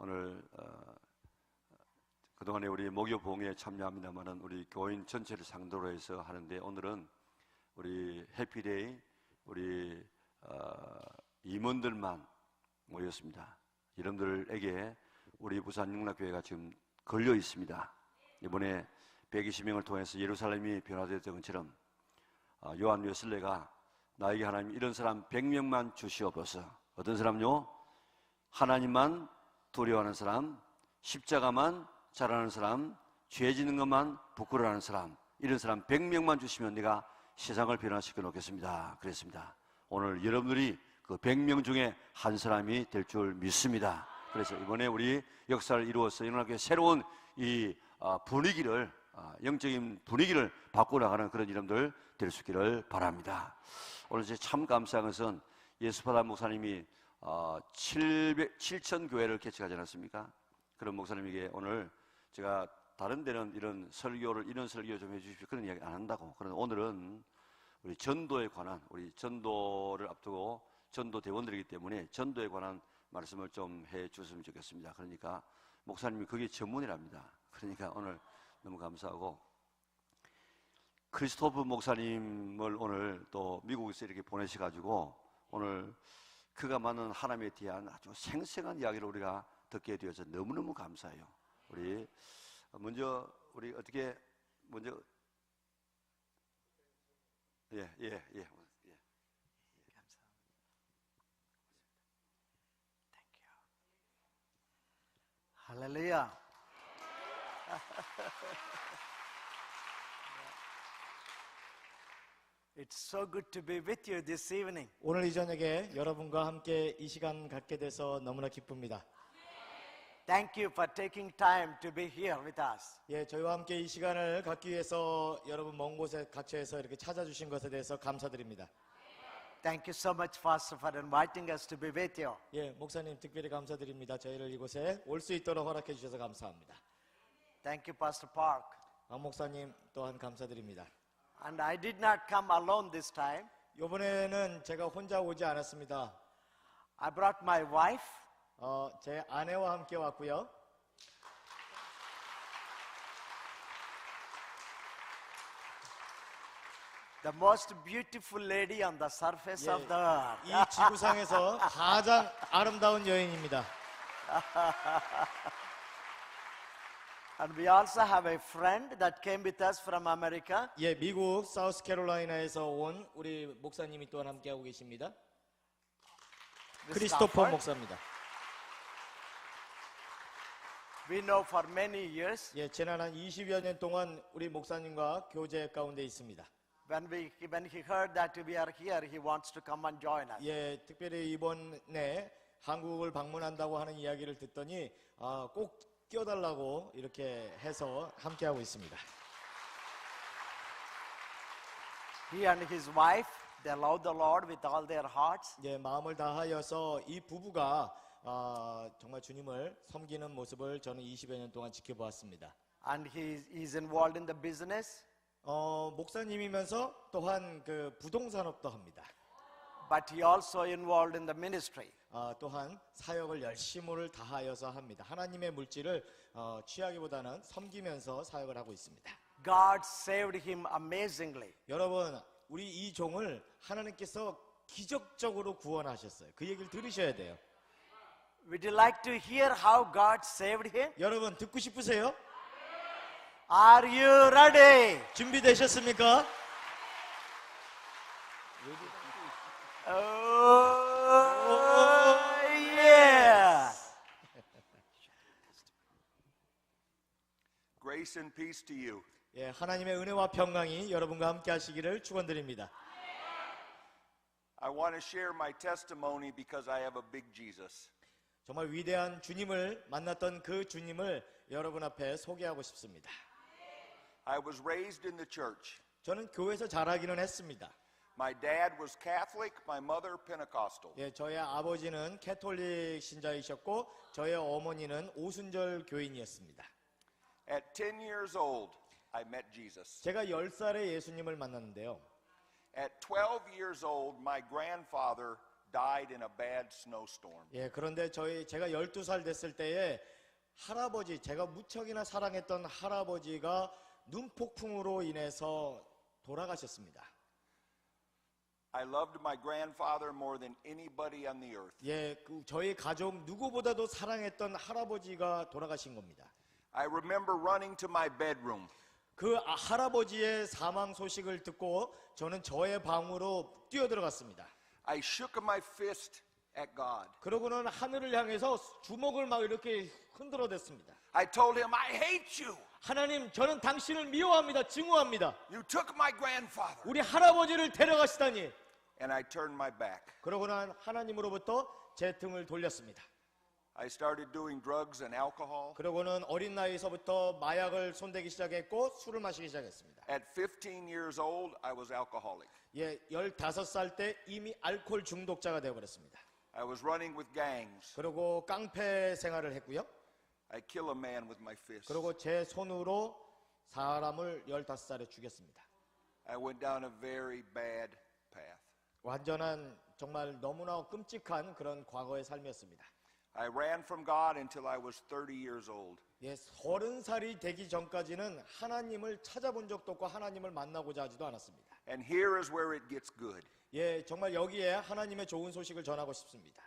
오늘 그동안에 우리 목요 봉에 참여합니다만은 우리 교인 전체를 상대로 해서 하는데, 오늘은 우리 해피데이 우리 임원들만 모였습니다. 여러분들에게 우리 부산 영락교회가 지금 걸려 있습니다. 이번에 120명을 통해서 예루살렘이 변화되었던 것처럼 요한 웨슬레가 나에게 하나님 이런 사람 100명만 주시옵소서. 어떤 사람요? 하나님만 두려워하는 사람, 십자가만 잘하는 사람, 죄 짓는 것만 부끄러워하는 사람, 이런 사람 100명만 주시면 내가 세상을 변화시켜 놓겠습니다. 그랬습니다. 오늘 여러분들이 그 100명 중에 한 사람이 될 줄 믿습니다. 그래서 이번에 우리 역사를 이루어서 영락교회 새로운 이 분위기를, 영적인 분위기를 바꿔나가는 그런 이름들 될 수 있기를 바랍니다. 오늘 제 참 감사한 것은 예수파단 목사님이 7천 교회를 개척하지 않았습니까? 그런 목사님에게 오늘 제가 다른 데는 이런 설교 좀 해주십시오 그런 이야기 안 한다고. 그런데 오늘은 우리 전도에 관한, 우리 전도를 앞두고 전도 대원들이기 때문에 전도에 관한 말씀을 좀 해주셨으면 좋겠습니다. 그러니까 목사님이 그게 전문이랍니다. 그러니까 오늘 너무 감사하고, 크리스토프 목사님을 오늘 또 미국에서 이렇게 보내셔가지고 오늘 그가 많은 하나님에 대한 아주 생생한 이야기를 우리가 듣게 되어서 너무너무 감사해요. 우리 먼저 우리 어떻게 먼저 감사합니다. 할렐루야. It's so good to be with you this evening. 오늘 이 저녁에 여러분과 함께 이 시간 갖게 돼서 너무나 기쁩니다. Thank you for taking time to be here with us. 예, 저희와 함께 이 시간을 갖기 위해서 여러분 먼 곳에 갇혀서 이렇게 찾아주신 것에 대해서 감사드립니다. Thank you so much, Pastor, for inviting us to be with you. 예, 목사님 특별히 감사드립니다. 저희를 이곳에 올 수 있도록 허락해 주셔서 감사합니다. Thank you, Pastor Park. 박 목사님 또한 감사드립니다. And I did not come alone this time. 이번에는 제가 혼자 오지 않았습니다. I brought my wife. 제 아내와 함께 왔고요. The most beautiful lady on the surface of the earth. 이 지구상에서 가장 아름다운 여인입니다. And we also have a friend that came with us from America. 예, 미국 사우스캐롤라이나에서 온 우리 목사님이 또한 함께하고 계십니다. 크리스토퍼 목사입니다. We know for many years. 예, 지난 한 20여 년 동안 우리 목사님과 교제 가운데 있습니다. When he heard that we are here, he wants to come and join us. 예, 특별히 이번에 한국을 방문한다고 하는 이야기를 듣더니 꼭 껴달라고 이렇게 해서 함께하고 있습니다. He and his wife, they love the Lord with all their hearts. 예, 마음을 다하여서 이 부부가 정말 주님을 섬기는 모습을 저는 20여 년 동안 지켜보았습니다. And he is involved in the business. 목사님이면서 또한 그 부동산업도 합니다. But he also involved in the ministry. 또한 사역을 열심을 다하여서 합니다. 하나님의 물질을 취하기보다는 섬기면서 사역을 하고 있습니다. God saved him amazingly. 여러분, 우리 이 종을 하나님께서 기적적으로 구원하셨어요. 그 얘기를 들으셔야 돼요. Would you like to hear how God saved him? 여러분 듣고 싶으세요? Are you ready? 준비되셨습니까? Oh, yes. Grace and peace to you. 예, 하나님의 은혜와 평강이 여러분과 함께 하시기를 축원드립니다. I want to share my testimony because I have a big Jesus. 정말 위대한 주님을 만났던 그 주님을 여러분 앞에 소개하고 싶습니다. I was raised in the church. 저는 교회에서 자라기는 했습니다. My dad was Catholic, my mother Pentecostal. 예, 저의 아버지는 캐톨릭 신자이셨고 저의 어머니는 오순절 교인이었습니다. At 10 years old, I met Jesus. 제가 10살에 예수님을 만났는데요. At 12 years old, my grandfather died in a bad snowstorm. 예, 그런데 제가 12살 됐을 때에 할아버지, 제가 무척이나 사랑했던 할아버지가 눈폭풍으로 인해서 돌아가셨습니다. I loved my grandfather more than anybody on the earth. 예, 저희 가족 누구보다도 사랑했던 할아버지가 돌아가신 겁니다. I remember running to my bedroom. 그 할아버지의 사망 소식을 듣고 저는 저의 방으로 뛰어들어갔습니다. I shook my fist at God. 그러고는 하늘을 향해서 주먹을 막 이렇게 흔들어댔습니다. I told him, I hate you. 하나님, 저는 당신을 미워합니다. 증오합니다. You took my grandfather. 우리 할아버지를 데려가시다니. And I turned my back. 그러고는 하나님으로부터 제 등을 돌렸습니다. I started doing drugs and alcohol. 그러고는 어린 나이에서부터 마약을 손대기 시작했고 술을 마시기 시작했습니다. At 15 years old, I was alcoholic. 예, 15살 때 이미 알코올 중독자가 되어버렸습니다. I was running with gangs. 그리고 깡패 생활을 했고요. I kill a man with my fist. 그리고 제 손으로 사람을 15살에 죽였습니다. I went down a very bad path. 완전한 정말 너무나 끔찍한 그런 과거의 삶이었습니다. I ran from God until I was 30 years old. 예, 30살이 되기 전까지는 하나님을 찾아본 적도 없고 하나님을 만나고자 하지도 않았습니다. And here is where it gets good. 예, 정말 여기에 하나님의 좋은 소식을 전하고 싶습니다.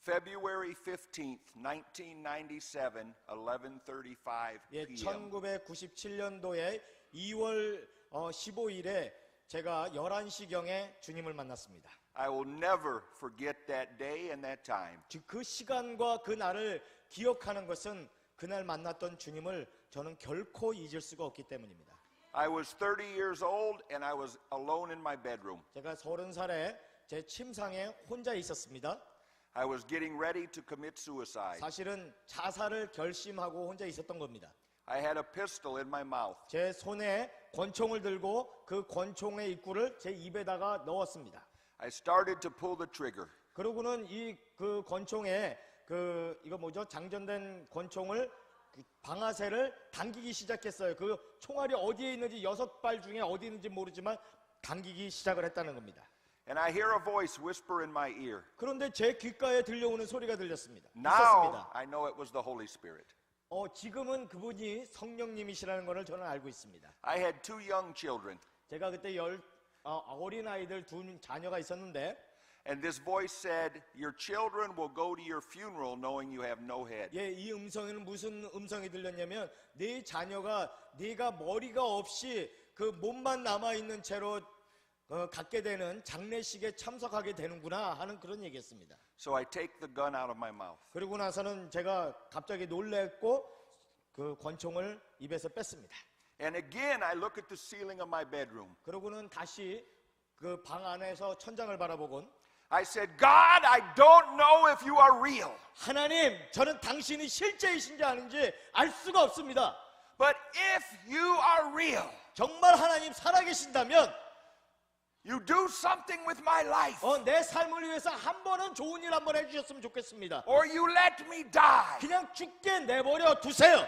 February 15th, 1997, 11:35 예, p.m. 1997년도에 2월 15일에 제가 11시경에 주님을 만났습니다. I will never forget that day and that time. 그 시간과 그 날을 기억하는 것은 그날 만났던 주님을 저는 결코 잊을 수가 없기 때문입니다. I was 30 years old and I was alone in my bedroom. 제가 30살에 제 침상에 혼자 있었습니다. I was getting ready to commit suicide. 사실은 자살을 결심하고 혼자 있었던 겁니다. I had a pistol in my mouth. 제 손에 권총을 들고 그 권총의 입구를 제 입에다가 넣었습니다. I started to pull the trigger. 그러고는 그 권총에 이거 뭐죠? 장전된 권총을 방아쇠를 당기기 시작했어요. 그 총알이 어디에 있는지 6발 중에 어디 있는지 모르지만 당기기 시작을 했다는 겁니다. And I hear a voice whisper in my ear. 그런데 제 귓가에 들려오는 소리가 들렸습니다. Now 있었습니다. I know it was the Holy Spirit. 지금은 그분이 성령님이시라는 것을 저는 알고 있습니다. I had 2 young children. 제가 그때 어린 아이들 2 자녀가 있었는데, And this voice said, your children will go to your funeral knowing you have no head. 예, 이 음성에는 무슨 음성이 들렸냐면 네 자녀가 네가 머리가 없이 그 몸만 남아 있는 채로 갖게 되는 장례식에 참석하게 되는구나 하는 그런 얘기였습니다. So I take the gun out of my mouth. 그리고 나서는 제가 갑자기 놀랬고 그 권총을 입에서 뺐습니다. And again I look at the ceiling of my bedroom. 그러고는 다시 그 방 안에서 천장을 바라보곤 I said, God, I don't know if you are real. 하나님, 저는 당신이 실제이신지 아닌지 알 수가 없습니다. But if you are real, 정말 하나님 살아계신다면 you do something with my life. 내 삶을 위해서 한 번은 좋은 일 한번 해주셨으면 좋겠습니다. Or you let me die. 그냥 죽게 내버려 두세요.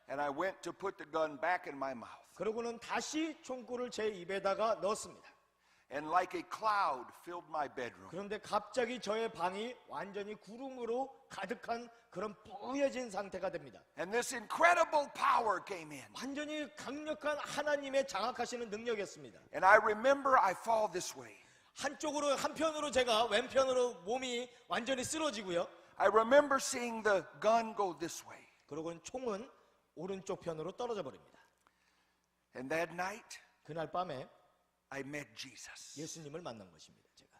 And I went to put the gun back in my mouth. 그러고는 다시 총구를 제 입에다가 넣었습니다. And like a cloud filled my bedroom. 그런데 갑자기 저의 방이 완전히 구름으로 가득한 그런 뿌여진 상태가 됩니다. And this incredible power came in. 완전히 강력한 하나님의 장악하시는 능력이었습니다. And I remember I fall this way. 한편으로 제가 왼편으로 몸이 완전히 쓰러지고요. I remember seeing the gun go this way. 그러고는 총은 오른쪽 편으로 떨어져 버립니다. And that night, 그날 밤에 I met Jesus. 예수님을 만난 것입니다. 제가.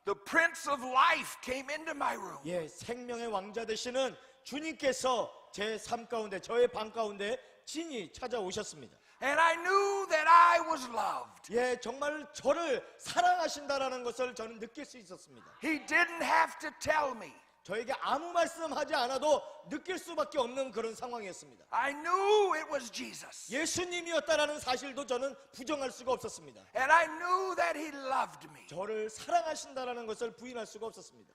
The Prince of Life came into my room. 예, 생명의 왕자 되시는 주님께서 제 삶 가운데, 저의 방 가운데 친히 찾아오셨습니다. And I knew that I was loved. 예, 정말 저를 사랑하신다라는 것을 저는 느낄 수 있었습니다. He didn't have to tell me. 저에게 아무 말씀하지 않아도 느낄 수밖에 없는 그런 상황이었습니다. I knew it was Jesus. 예수님이었다라는 사실도 저는 부정할 수가 없었습니다. And I knew that he loved me. 저를 사랑하신다라는 것을 부인할 수가 없었습니다.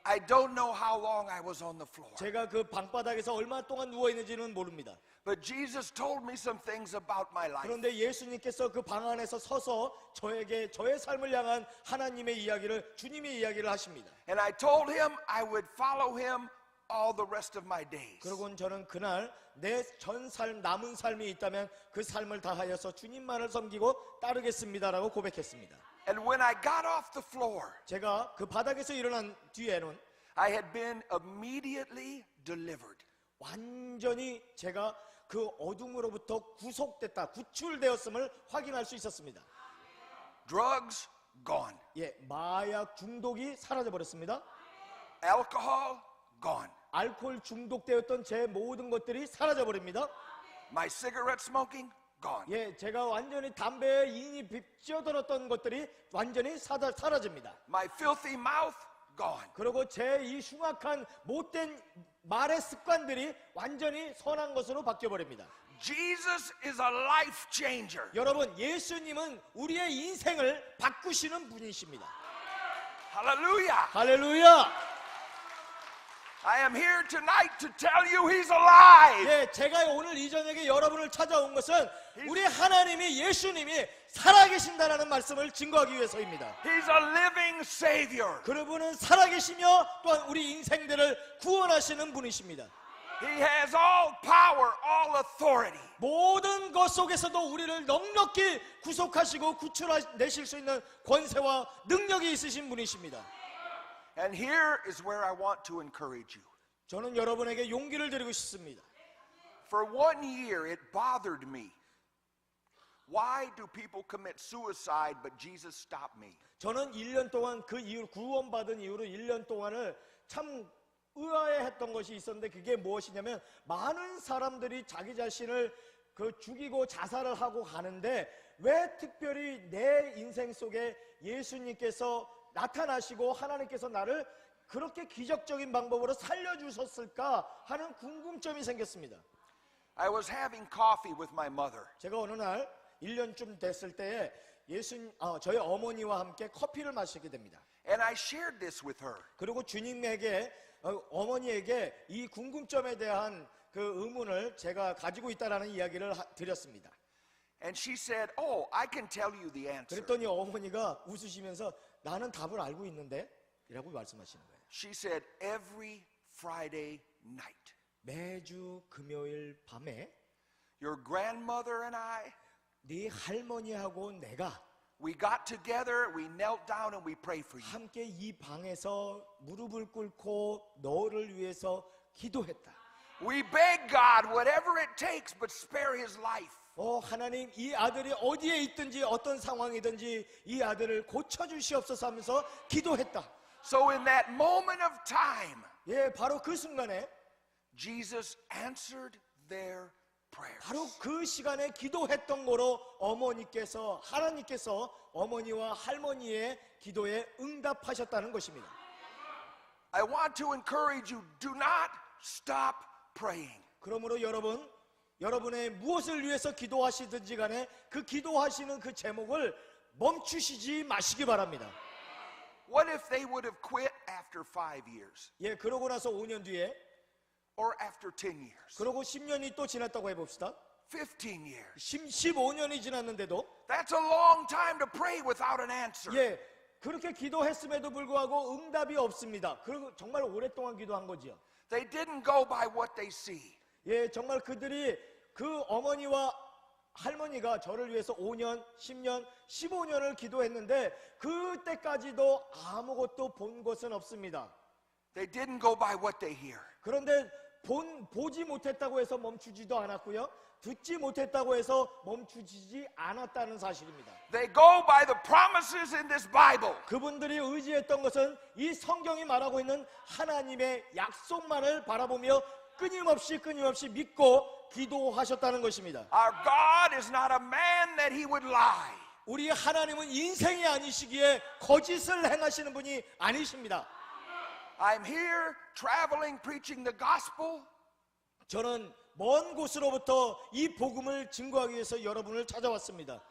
I don't know how long I was on the floor. 제가 그 방바닥에서 얼마 동안 누워 있는지는 모릅니다. But Jesus told me some things about my life. 그런데 예수님께서 그 방 안에서 서서 저에게 저의 삶을 향한 하나님의 이야기를, 주님의 이야기를 하십니다. And I told him I would follow him all the rest of my days. 그러곤 저는 그날 내 전 삶, 남은 삶이 있다면 그 삶을 다하여서 주님만을 섬기고 따르겠습니다라고 고백했습니다. And when I got off the floor, 제가 그 바닥에서 일어난 뒤에는 I had been immediately delivered. 완전히 제가 그 어둠으로부터 구속됐다, 구출되었음을 확인할 수 있었습니다. Drugs, gone. 예, 마약 중독이 사라져 버렸습니다. Alcohol, gone. 알코올 중독되었던 제 모든 것들이 사라져 버립니다. My cigarette smoking, gone. 예, 제가 완전히 담배에 인이 찌어들었던 것들이 완전히 사라집니다. My filthy mouth, gone. 그리고 제 이 흉악한 못된 말의 습관들이 완전히 선한 것으로 바뀌어 버립니다. Jesus is a life changer. 여러분, 예수님은 우리의 인생을 바꾸시는 분이십니다. Hallelujah. 할렐루야! I am here tonight to tell you he's alive. 예, 제가 오늘 이 저녁에 여러분을 찾아온 것은 우리 하나님이, 예수님이 살아계신다라는 말씀을 증거하기 위해서입니다. He's a living Savior. 그분은 살아계시며 또한 우리 인생들을 구원하시는 분이십니다. He has all power, all authority. 모든 것 속에서도 우리를 넉넉히 구속하시고 구출내실 수 있는 권세와 능력이 있으신 분이십니다. And here is where I want to encourage you. 저는 여러분에게 용기를 드리고 싶습니다. For 1 year, it bothered me. Why do people commit suicide, but Jesus stopped me? 저는 1년 동안 그 이후 구원받은 이후로 1년 동안을 참 의아해했던 것이 있었는데, 그게 무엇이냐면 많은 사람들이 자기 자신을 죽이고 자살을 하고 가는데 왜 특별히 내 인생 속에 예수님께서 나타나시고 하나님께서 나를 그렇게 기적적인 방법으로 살려주셨을까 하는 궁금점이 생겼습니다. I was having coffee with my mother. 제가 어느 날 1년쯤 됐을 때에 저희 어머니와 함께 커피를 마시게 됩니다. And I shared this with her. 그리고 주님에게, 어머니에게 이 궁금점에 대한 그 의문을 제가 가지고 있다라는 이야기를 드렸습니다. And she said, "Oh, I can tell you the answer." 그랬더니 어머니가 웃으시면서 나는 답을 알고 있는데 이라고 말씀하시는 거예요. She said, "Every Friday night, 매주 금요일 밤에 your grandmother and I, 네 할머니하고 내가 we got together, we knelt down and we prayed for you." 함께 이 방에서 무릎을 꿇고 너를 위해서 기도했다. We beg God whatever it takes but spare his life. 하나님, 이 아들이 어디에 있든지 어떤 상황이든지 이 아들을 고쳐주시옵소서 하면서 기도했다. So in that moment of time, 예, 바로 그 순간에, Jesus answered their prayers. 바로 그 시간에 기도했던 거로 어머니께서, 하나님께서 어머니와 할머니의 기도에 응답하셨다는 것입니다. I want to encourage you, do not stop praying. 그러므로 여러분의 무엇을 위해서 기도하시든지 간에 그 기도하시는 그 제목을 멈추시지 마시기 바랍니다. What if they would have quit after 5 years 예, 그러고 나서 5년 뒤에, or after 10 years, 그러고 10년이 또 지났다고 해봅시다. 15 years? 15년이 지났는데도, That's a long time to pray without an answer. 예, 그렇게 기도했음에도 불구하고 응답이 없습니다. 그리고 정말 오랫동안 기도한 거지요. They didn't go by what they see. 예, 정말 그들이, 그 어머니와 할머니가 저를 위해서 5년, 10년, 15년을 기도했는데 그때까지도 아무것도 본 것은 없습니다. They didn't go by what they hear. 그런데 보지 못했다고 해서 멈추지도 않았고요, 듣지 못했다고 해서 멈추지 않았다는 사실입니다. They go by the promises in this Bible. 그분들이 의지했던 것은 이 성경이 말하고 있는 하나님의 약속만을 바라보며 끊임없이 믿고 기도하셨다는 것입니다. Our God is not a man that he would lie. 우리 하나님은 인생이 아니시기에 거짓을 행하시는 분이 아니십니다. I'm here traveling, preaching the gospel. 저는 먼 곳으로부터 이 복음을 증거하기 위해서 여러분을 찾아왔습니다.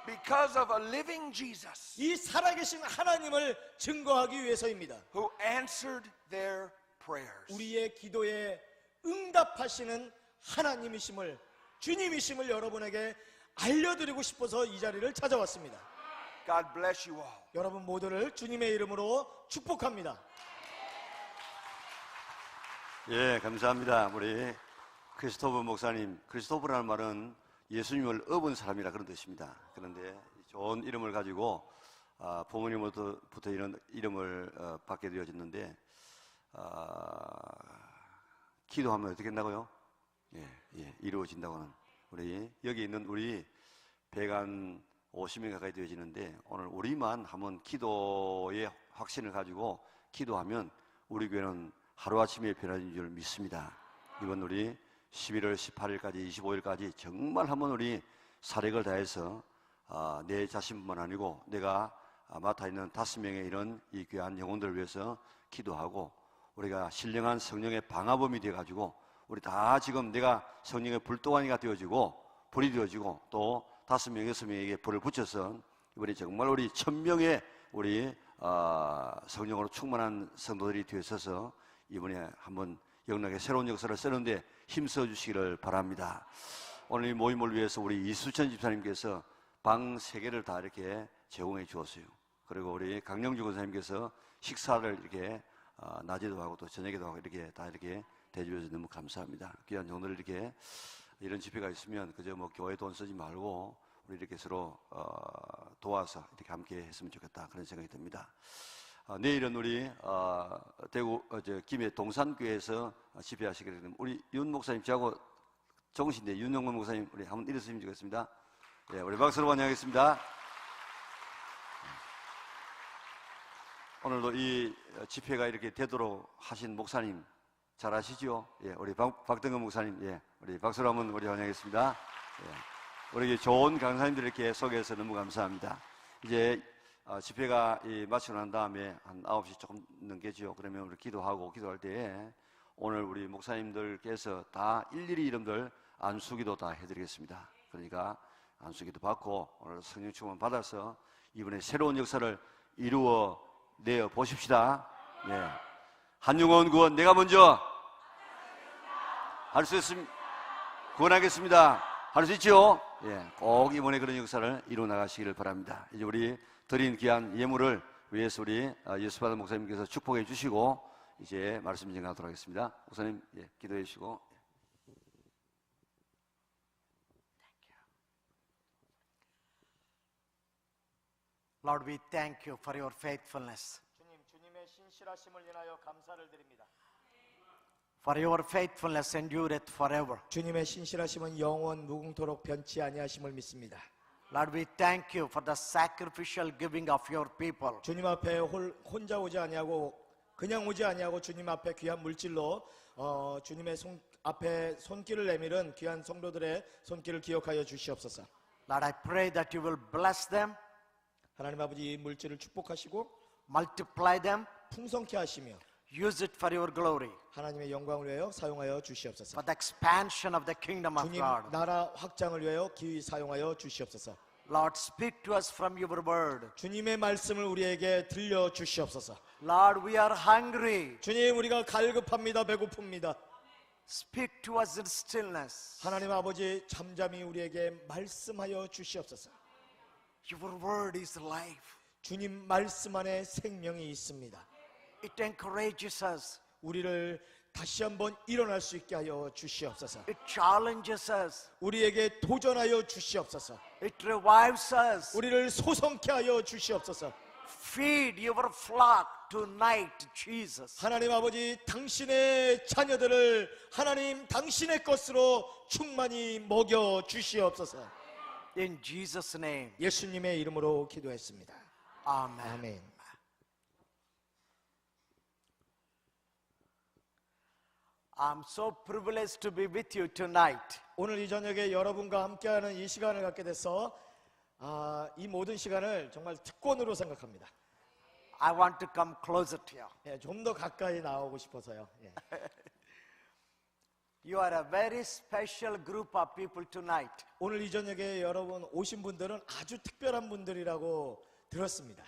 Because of a living Jesus 이 살아계신 하나님을 증거하기 위해서입니다. who answered their prayers. 우리의 기도에 응답하시는 하나님이심을, 주님이심을 여러분에게 알려드리고 싶어서 이 자리를 찾아왔습니다. God bless you all. 여러분 모두를 주님의 이름으로 축복합니다. 예, 감사합니다. 우리 크리스토프 목사님, 크리스토프라는 말은 예수님을 업은 사람이라 그런 뜻입니다. 그런데 좋은 이름을 가지고 부모님으로부터 이런 이름을 받게 되어졌는데 기도하면 어떻게 된다고요? 예, 이루어진다고는. 우리 여기 있는 우리 150명 가까이 되어지는데 오늘 우리만 한번 기도의 확신을 가지고 기도하면 우리 교회는 하루아침에 변화된 줄 믿습니다. 이번 우리 11월 18일까지 25일까지 정말 한번 우리 사력을 다해서 내 자신뿐만 아니고 내가 맡아 있는 5명의 이런 이 귀한 영혼들을 위해서 기도하고 우리가 신령한 성령의 방화범이 되어가지고 우리 다 지금 내가 성령의 불도가니가 되어지고 불이 되어지고 또 5명, 6명에게 불을 붙여서 이번에 정말 우리 1000명의 우리 성령으로 충만한 성도들이 되어서서 이번에 한번 영락의 새로운 역사를 쓰는데 힘써 주시기를 바랍니다. 오늘 이 모임을 위해서 우리 이수천 집사님께서 방 3개를 다 이렇게 제공해 주었어요. 그리고 우리 강영주 권사님께서 식사를 이렇게 낮에도 하고 또 저녁에도 하고 이렇게 다 이렇게 대주셔서 너무 감사합니다. 귀한 종들을 이렇게 이런 집회가 있으면 그저 뭐 교회 돈 쓰지 말고 우리 이렇게 서로 도와서 이렇게 함께 했으면 좋겠다 그런 생각이 듭니다. 내일은 우리 대구 김해 동산교회에서 집회하시게 되면 우리 윤 목사님 저하고 정신대 윤영건 목사님 우리 한번 일어섰으면 좋겠습니다. 네, 우리 박수로 환영하겠습니다. 오늘도 이 집회가 이렇게 되도록 하신 목사님 잘 아시죠? 예, 우리 박등건 목사님, 예, 우리 박수로 한번 우리 환영하겠습니다. 예, 우리 좋은 강사님들 이렇게 소개해서 너무 감사합니다. 이제 집회가 마치고 난 다음에 한 9시 조금 넘겠죠. 그러면 우리 기도할 때 오늘 우리 목사님들께서 다 일일이 이름들 안수기도 다 해드리겠습니다. 그러니까 안수기도 받고 오늘 성령 충만 받아서 이번에 새로운 역사를 이루어 내어 보십시다. 예. 한영원 구원 내가 먼저 할 수 있습니다. 구원하겠습니다. 할 수 있죠? 예, 꼭 이번에 그런 역사를 이루어 나가시기를 바랍니다. 이제 우리 드린 귀한 예물을 위해서 우리 예수받은 목사님께서 축복해 주시고 이제 말씀 진행하도록 하겠습니다. 목사님, 예, 기도해 주시고. Lord, we thank you for your faithfulness. 주님의 신실하심을 인하여 감사를 드립니다. For your faithfulness endureth forever. 주님의 신실하심은 영원 무궁토록 변치 아니하심을 믿습니다. Lord, we thank you for the sacrificial giving of your people. 주님 앞에 혼자 오지 아니하고 그냥 오지 아니하고 주님 앞에 귀한 물질로 주님의 앞에 손길을 내밀은 귀한 성도들의 손길을 기억하여 주시옵소서. Lord, I pray that you will bless them, 하나님 아버지 이 물질을 축복하시고 multiply them, 풍성케 하시며 use it for your glory, 하나님의 영광을 위하여 사용하여 주시옵소서. for the expansion of the kingdom of 주님 God. 나라 확장을 위하여 기휘 사용하여 주시옵소서. Lord, speak to us from your word. 주님의 말씀을 우리에게 들려 주시옵소서. Lord, we are hungry. 주님 우리가 갈급합니다. 배고픕니다. Speak to us in stillness. 하나님 아버지 잠잠히 우리에게 말씀하여 주시옵소서. Your word is life. 주님 말씀 안에 생명이 있습니다. It encourages us. 우리를 다시 한번 일어날 수 있게 하여 주시옵소서. It challenges us. 우리에게 도전하여 주시옵소서. It revives us. 우리를 소성케 하여 주시옵소서. Feed your flock tonight, Jesus. 하나님 아버지 당신의 자녀들을 하나님 당신의 것으로 충만히 먹여 주시옵소서. In Jesus' name. 예수님의 이름으로 기도했습니다. Amen. 아멘. I'm so privileged to be with you tonight. 오늘 이 저녁에 여러분과 함께하는 이 시간을 갖게 돼서 이 모든 시간을 정말 특권으로 생각합니다. I want to come closer to you. 좀 더 가까이 나오고 싶어서요. 예. You are a very special group of people tonight. 오늘 이 저녁에 여러분 오신 분들은 아주 특별한 분들이라고 들었습니다.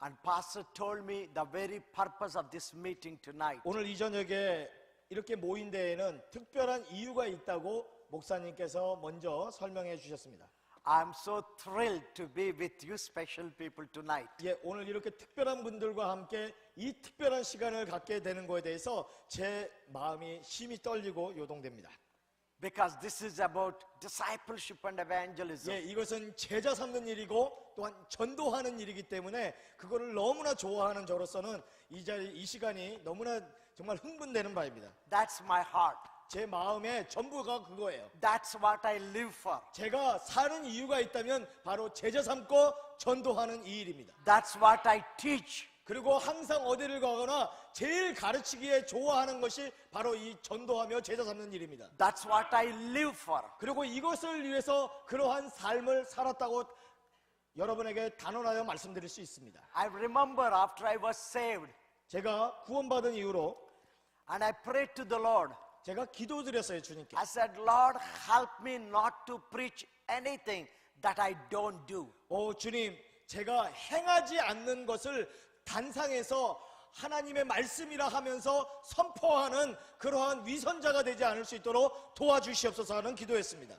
And Pastor told me the very purpose of this meeting tonight. 오늘 이 저녁에 이렇게 모인 데에는 특별한 이유가 있다고 목사님께서 먼저 설명해 주셨습니다. I'm so thrilled to be with you special people tonight. 예, 오늘 이렇게 특별한 분들과 함께 이 특별한 시간을 갖게 되는 것에 대해서 제 마음이 심히 떨리고 요동됩니다. Because this is about discipleship and evangelism. 예, 이것은 제자 삼는 일이고 또한 전도하는 일이기 때문에 그거를 너무나 좋아하는 저로서는 이 시간이 너무나 정말 흥분되는 바입니다. That's my heart. 제 마음의 전부가 그거예요. That's what I live for. 제가 사는 이유가 있다면 바로 제자 삼고 전도하는 이 일입니다. That's what I teach. 그리고 항상 어디를 가거나 제일 가르치기에 좋아하는 것이 바로 이 전도하며 제자 삼는 일입니다. That's what I live for. 그리고 이것을 위해서 그러한 삶을 살았다고 여러분에게 단언하여 말씀드릴 수 있습니다. I remember after I was saved 제가 구원받은 이후로 and I prayed to the Lord. 제가 기도드렸어요, 주님께. I said, Lord, help me not to preach anything that I don't do. 주님, 제가 행하지 않는 것을 단상에서 하나님의 말씀이라 하면서 선포하는 그러한 위선자가 되지 않을 수 있도록 도와주시옵소서 하는 기도했습니다.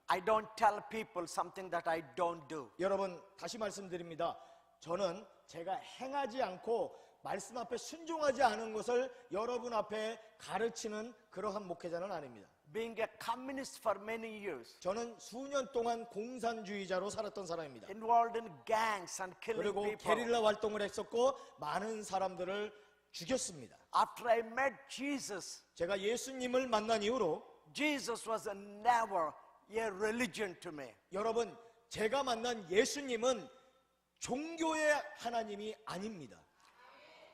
I don't tell people something that I don't do. 여러분, 다시 말씀드립니다. 저는 제가 행하지 않고 말씀 앞에 순종하지 않은 것을 여러분 앞에 가르치는 그러한 목회자는 아닙니다. Being a communist for many years, 저는 수년 동안 공산주의자로 살았던 사람입니다. involved in gangs and killing 그리고 people. 게릴라 활동을 했었고 많은 사람들을 죽였습니다. After I met Jesus, 제가 예수님을 만난 이후로 Jesus was never a religion to me. 여러분, 제가 만난 예수님은 종교의 하나님이 아닙니다.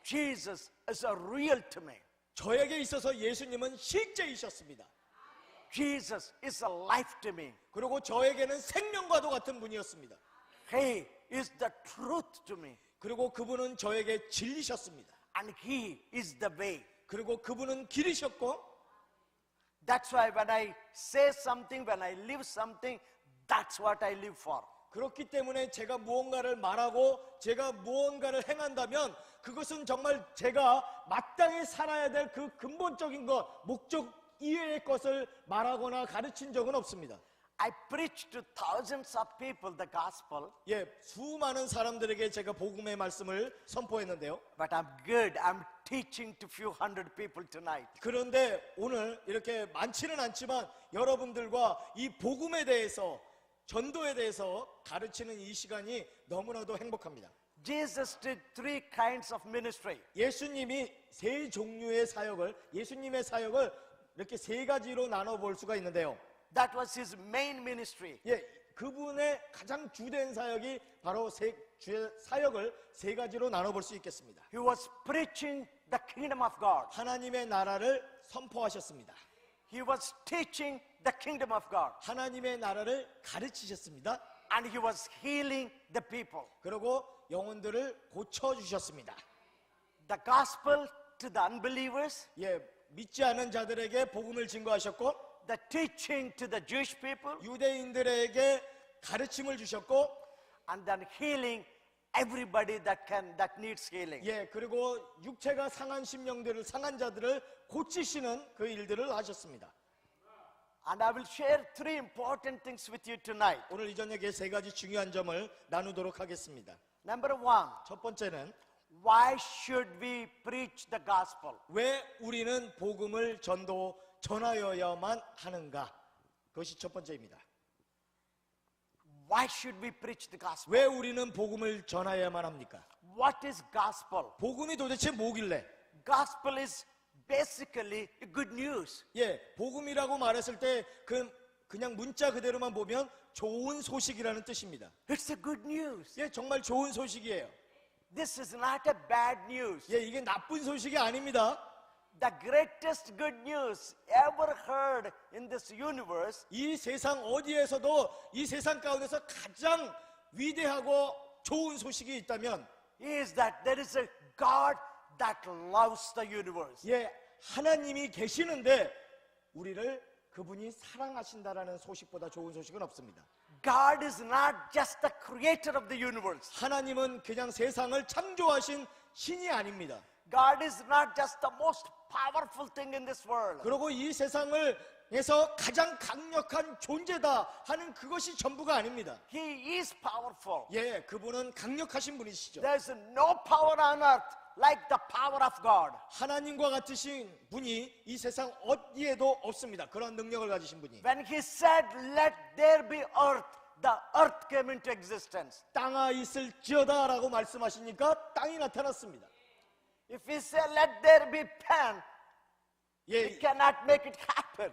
Jesus is a real to me. 저에게 있어서 예수님은 실제이셨습니다. Jesus is a life to me. 그리고 저에게는 생명과도 같은 분이었습니다. He is the truth to me. 그리고 그분은 저에게 진리셨습니다. And He is the way. 그리고 그분은 길이셨고, That's why when I say something, when I live something, that's what I live for. 그렇기 때문에 제가 무언가를 말하고 제가 무언가를 행한다면 그것은 정말 제가 마땅히 살아야 될 그 근본적인 것, 목적 이외의 것을 말하거나 가르친 적은 없습니다. I preach to thousands of people the gospel, 예, 수많은 사람들에게 제가 복음의 말씀을 선포했는데요. but I'm good. I'm teaching to few hundred people tonight. 그런데 오늘 이렇게 많지는 않지만 여러분들과 이 복음에 대해서 전도에 대해서 가르치는 이 시간이 너무나도 행복합니다. Jesus did three kinds of ministry. 예수님이 세 종류의 사역을, 예수님의 사역을 이렇게 세 가지로 나눠볼 수가 있는데요. That was His main ministry. 예, 그분의 가장 주된 사역이 바로 사역을 세 가지로 나눠볼 수 있겠습니다. He was preaching the kingdom of God. 하나님의 나라를 선포하셨습니다. He was teaching the kingdom of God. 하나님의 나라를 가르치셨습니다. And He was healing the people. 그리고 영혼들을 고쳐주셨습니다. The gospel to the unbelievers, 예, 믿지 않은 자들에게 복음을 증거하셨고, the teaching to the Jewish people, 유대인들에게 가르침을 주셨고, and then healing everybody that needs healing. 예, 그리고 육체가 상한 심령들을, 상한 자들을 고치시는 그 일들을 하셨습니다. And I will share three important things with you tonight. 오늘 이 저녁에 세 가지 중요한 점을 나누도록 하겠습니다. Number one, 첫 번째는 why should we preach the gospel? 왜 우리는 복음을 전하여야만 하는가? 그것이 첫 번째입니다. Why should we preach the gospel? 왜 우리는 복음을 전하여야만 합니까? What is gospel? 복음이 도대체 뭐길래? Gospel is basically good news. 예, 복음이라고 말했을 때 그냥 문자 그대로만 보면 좋은 소식이라는 뜻입니다. It's a good news. 예, 정말 좋은 소식이에요. This is not a bad news. 예, 이게 나쁜 소식이 아닙니다. The greatest good news ever heard in this universe 이 세상 어디에서도 이 세상 가운데서 가장 위대하고 좋은 소식이 있다면 is that there is a God that loves the universe. 예, 하나님이 계시는데 우리를 그분이 사랑하신다라는 소식보다 좋은 소식은 없습니다. God is not just the creator of the universe. 하나님은 그냥 세상을 창조하신 신이 아닙니다. God is not just the most powerful thing in this world. 그리고 이 세상에서 가장 강력한 존재다 하는 그것이 전부가 아닙니다. He is powerful. 예, 그분은 강력하신 분이시죠. There's no power on earth like the power of God. 하나님과 같으신 분이 이 세상 어디에도 없습니다. 그런 능력을 가지신 분이. When he said, let there be earth, the earth came into existence. 땅아 있을지어다 라고 말씀하시니까 땅이 나타났습니다. If he said, let there be pen, he 예, cannot make it happen.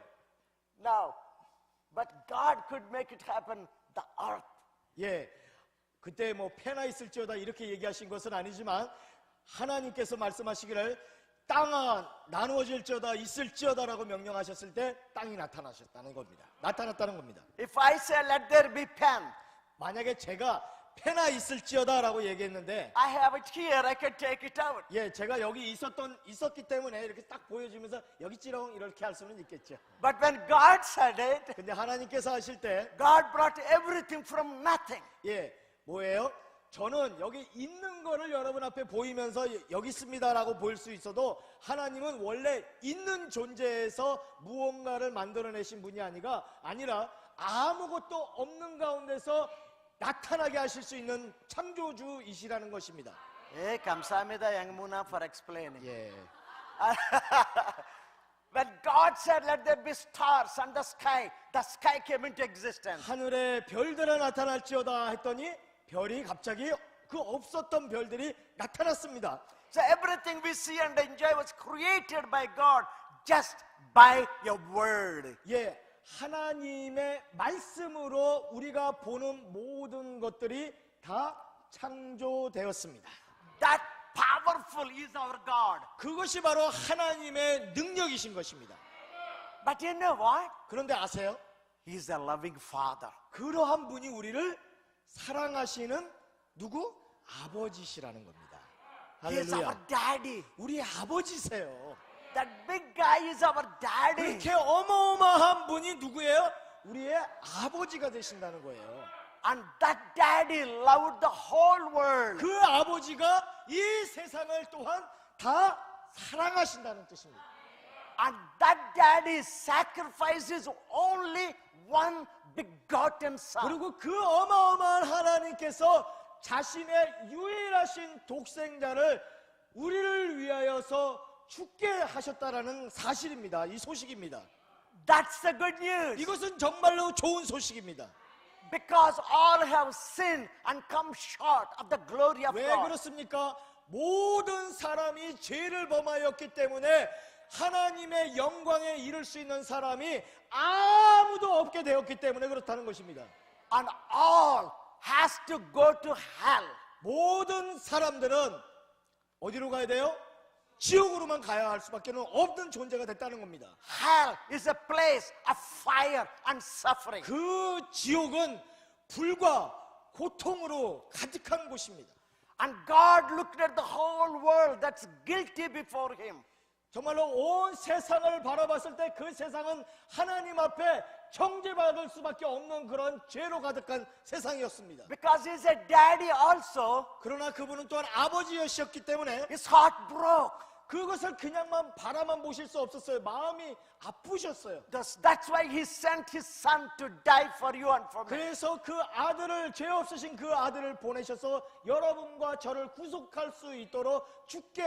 No. But God could make it happen, the earth. 예, 그때 뭐 패나 있을지어다 이렇게 얘기하신 것은 아니지만 하나님께서 말씀하시기를 땅아 나누어질지어다 있을지어다라고 명령하셨을 때 땅이 나타났다는 겁니다. If I say, let there be pen, 만약에 제가 패나 있을지어다라고 얘기했는데 I have it here, I can take it out. 예, 제가 여기 있었기 때문에 이렇게 딱 보여주면서 여기 찌렁 이렇게 할 수는 있겠죠. But when God said it, 근데 하나님께서 하실 때 God brought everything from nothing. 예, 뭐예요? 저는 여기 있는 거를 여러분 앞에 보이면서 여기 있습니다라고 보일 수 있어도 하나님은 원래 있는 존재에서 무언가를 만들어내신 분이 아니라 아무것도 없는 가운데서 나타나게 하실 수 있는 창조주이시라는 것입니다. Hey, 감사합니다, 양문아, for explaining. 예. When God said, let there be stars on the sky came into existence. 하늘에 별들아 나타날지어다 했더니 별이 갑자기 그 없었던 별들이 나타났습니다. So everything we see and enjoy was created by God just by your word. 예, 하나님의 말씀으로 우리가 보는 모든 것들이 다 창조되었습니다. That powerful is our God. 그것이 바로 하나님의 능력이신 것입니다. But you know what? 그런데 아세요? He's a loving father. 그러한 분이 우리를 사랑하시는 누구? 아버지시라는 겁니다. He's our 할렐루야. daddy. 우리 아버지세요. That big guy is our daddy. 그렇게 어마어마한 분이 누구예요? 우리의 아버지가 되신다는 거예요. And that daddy loved the whole world. 그 아버지가 이 세상을 또한 다 사랑하신다는 뜻입니다. And that daddy sacrifices only one begotten son. 그리고 그 어마어마한 하나님께서 자신의 유일하신 독생자를 우리를 위하여서 죽게 하셨다라는 사실입니다. 이 소식입니다. That's the good news. 이것은 정말로 좋은 소식입니다. Because all have sinned and come short of the glory of 왜 God. 그렇습니까? 모든 사람이 죄를 범하였기 때문에 하나님의 영광에 이를 수 있는 사람이 아무도 없게 되었기 때문에 그렇다는 것입니다. And all has to go to hell. 모든 사람들은 어디로 가야 돼요? 지옥으로만 가야 할 수밖에 없는 존재가 됐다는 겁니다. Hell is a place of fire and suffering. 그 지옥은 불과 고통으로 가득한 곳입니다. And God looked at the whole world that's guilty before Him. 정말로 온 세상을 바라봤을 때 그 세상은 하나님 앞에 정죄받을 수밖에 없는 그런 죄로 가득한 세상이었습니다. Because He's a daddy also, 그러나 그분은 또한 아버지였기 때문에 His heart broke. 그것을 그냥만 바라만 보실 수 없었어요. 마음이 아프셨어요. That's why He sent His Son to die for you and for me. 그래서 그 아들을, 죄 없으신 그 아들을 보내셔서 여러분과 저를 구속할 수 있도록 죽게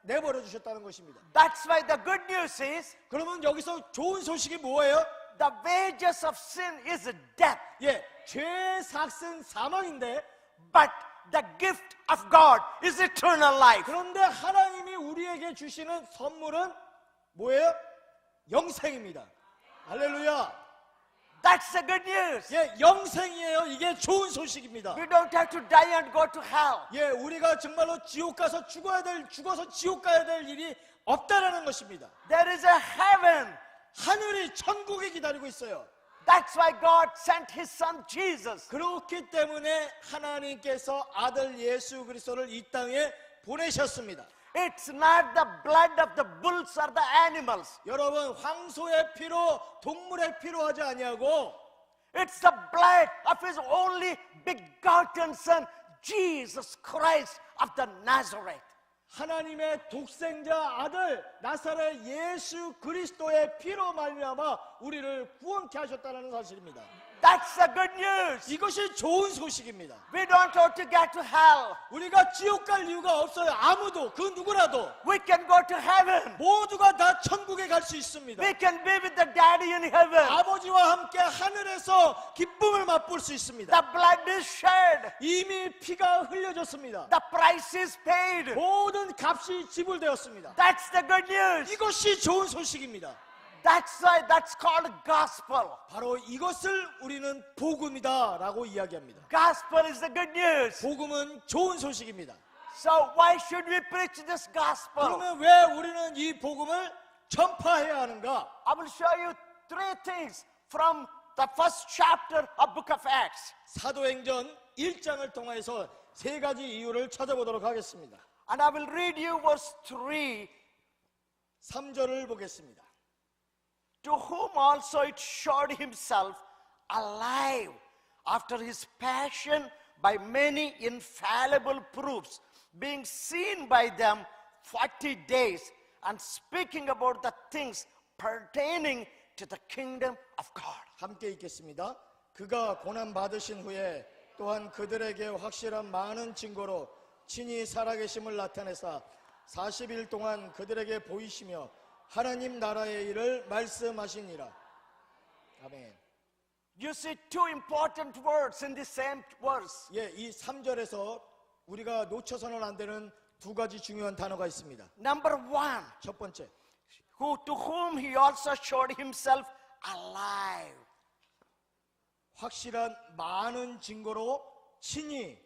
내버려 주셨다는 것입니다. That's why the good news is 그러면 여기서 좋은 소식이 뭐예요? the wages of sin is death. 예, 죄 삭은 사망인데 But the gift of God is eternal life. 그런데 하나님이 우리에게 주시는 선물은 뭐예요? 영생입니다. 할렐루야. That's the good news. 예, 영생이에요. 이게 좋은 소식입니다. We don't have to die and go to hell. 예, 우리가 정말로 지옥 가서 죽어서 지옥 가야 될 일이 없다라는 것입니다. There is a heaven. 하늘이 천국이 기다리고 있어요. That's why God sent His Son Jesus. 그렇기 때문에 하나님께서 아들 예수 그리스도를 이 땅에 보내셨습니다. It's not the blood of the bulls or the animals. 여러분, 황소의 피로 동물의 피로 하지 아니하고 It's the blood of his only begotten son, Jesus Christ of the Nazareth. 하나님의 독생자 아들 나사렛 예수 그리스도의 피로 말미암아 우리를 구원케 하셨다는 사실입니다. That's the good news. 이것이 좋은 소식입니다. We don't have to get to hell. 우리가 지옥 갈 이유가 없어요. 아무도, 그 누구라도 We can go to heaven. 모두가 다 천국에 갈 수 있습니다. We can be with the daddy in heaven. 아버지와 함께 하늘에서 기쁨을 맛볼 수 있습니다. The blood is shed. 이미 피가 흘려졌습니다. The price is paid. 모든 값이 지불되었습니다. That's the good news. 이것이 좋은 소식입니다. That's why that's called gospel. 바로 이것을 우리는 복음이다 라고 이야기합니다. Gospel is the good news. 복음은 좋은 소식입니다. So why should we preach this gospel? 그러면 왜 우리는 이 복음을 전파해야 하는가? I will show you three things from the first chapter of Book of Acts. 사도행전 1장을 통해서 세 가지 이유를 찾아보도록 하겠습니다. And I will read you verse 3. 3절을 보겠습니다. To whom also it showed himself alive after his passion by many infallible proofs, being seen by them 40 days, and speaking about the things pertaining to the kingdom of God. 함께 읽겠습니다. 그가 고난 받으신 후에 또한 그들에게 확실한 많은 증거로 친히 살아계심을 나타내사 40일 동안 그들에게 보이시며 하나님 나라의 일을 말씀하시니라. 아멘. You see two important words in the same verse. 예, 이 3절에서 우리가 놓쳐서는 안 되는 두 가지 중요한 단어가 있습니다. Number one, 첫 번째, to whom he also showed himself alive. 확실한 많은 증거로 친히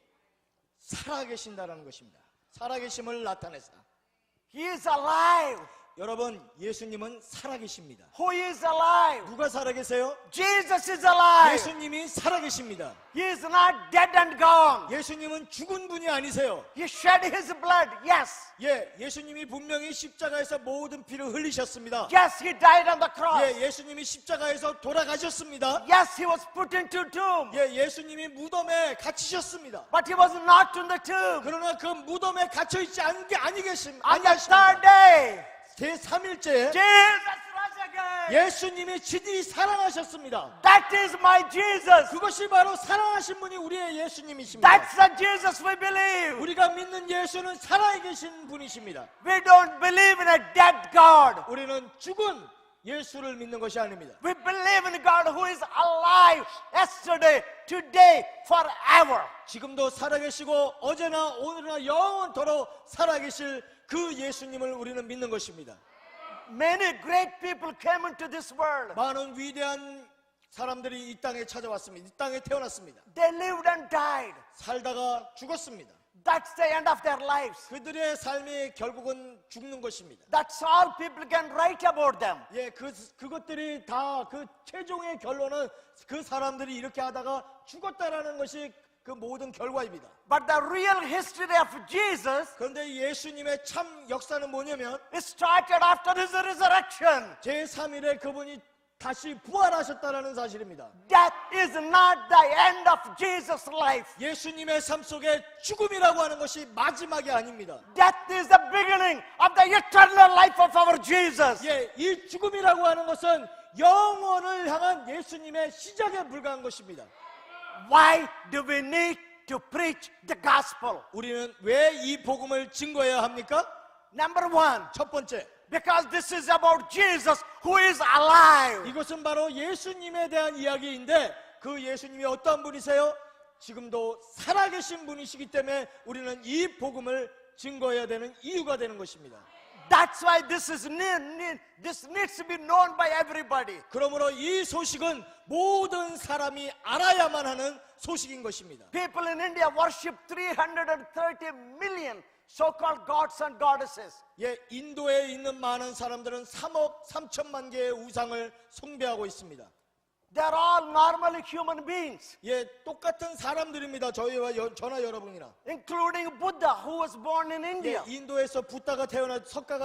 살아계신다는 것입니다. 살아계심을 나타내사. He is alive. 여러분, 예수님은 살아계십니다. Who is alive? 누가 살아계세요? Jesus is alive. 예수님이 살아계십니다. He is not dead and gone. 예수님은 죽은 분이 아니세요. He shed his blood. Yes. 예, 예수님이 분명히 십자가에서 모든 피를 흘리셨습니다. Yes, he died on the cross. 예, 예수님이 십자가에서 돌아가셨습니다. Yes, he was put into tomb. 예, 예수님이 무덤에 갇히셨습니다. But he was not in the tomb. 그러나 그 무덤에 갇혀 있지 않은 게 On the third 아니겠습니다. day, 제3일째 Jesus rose again. 예수님이 진히 살아나셨습니다. That is my Jesus. 그것이 바로 살아나신 분이 우리의 예수님이십니다. That's the Jesus we believe. 우리가 믿는 예수는 살아계신 분이십니다. We don't believe in a dead God. 우리는 죽은 예수를 믿는 것이 아닙니다. We believe in God who is alive yesterday, today, forever. 지금도 살아계시고 어제나 오늘이나 영원토록 살아계실 그 예수님을 우리는 믿는 것입니다. Many great people came into this world. 많은 위대한 사람들이 이 땅에 찾아왔습니다. 이 땅에 태어났습니다. They lived and died. 살다가 죽었습니다. That's the end of their lives. 그들의 삶이 결국은 죽는 것입니다. That's all people can write about them. 예, 그것들이 다 그 최종의 결론은 그 사람들이 이렇게 하다가 죽었다라는 것이 그 모든 결과입니다. But the real history of Jesus 그런데 예수님의 참 역사는 뭐냐면 is started after his resurrection. 제3일에 그분이 다시 부활하셨다는 사실입니다. Death is not the end of Jesus' life. 예수님의 삶 속에 죽음이라고 하는 것이 마지막이 아닙니다. Death is the beginning of the eternal life of our Jesus. 예, 이 죽음이라고 하는 것은 영원을 향한 예수님의 시작에 불과한 것입니다. Why do we need to preach the gospel? 우리는 왜 이 복음을 증거해야 합니까? Number one, 첫 번째, because this is about Jesus who is alive. 이것은 바로 예수님에 대한 이야기인데 그 예수님이 어떠한 분이세요? 지금도 살아계신 분이시기 때문에 우리는 이 복음을 증거해야 되는 이유가 되는 것입니다. That's why this needs to be known by everybody. 그러므로 이 소식은 모든 사람이 알아야만 하는 소식인 것입니다. People in India worship 330 million so-called gods and goddesses. 예, 인도에 있는 많은 사람들은 3억 3천만 개의 우상을 숭배하고 있습니다. They're all normal human beings, 예, 똑같은 사람들입니다. 저희와 저나 여러분이나. including Buddha, who was born in 예, India. 인도에서 석가가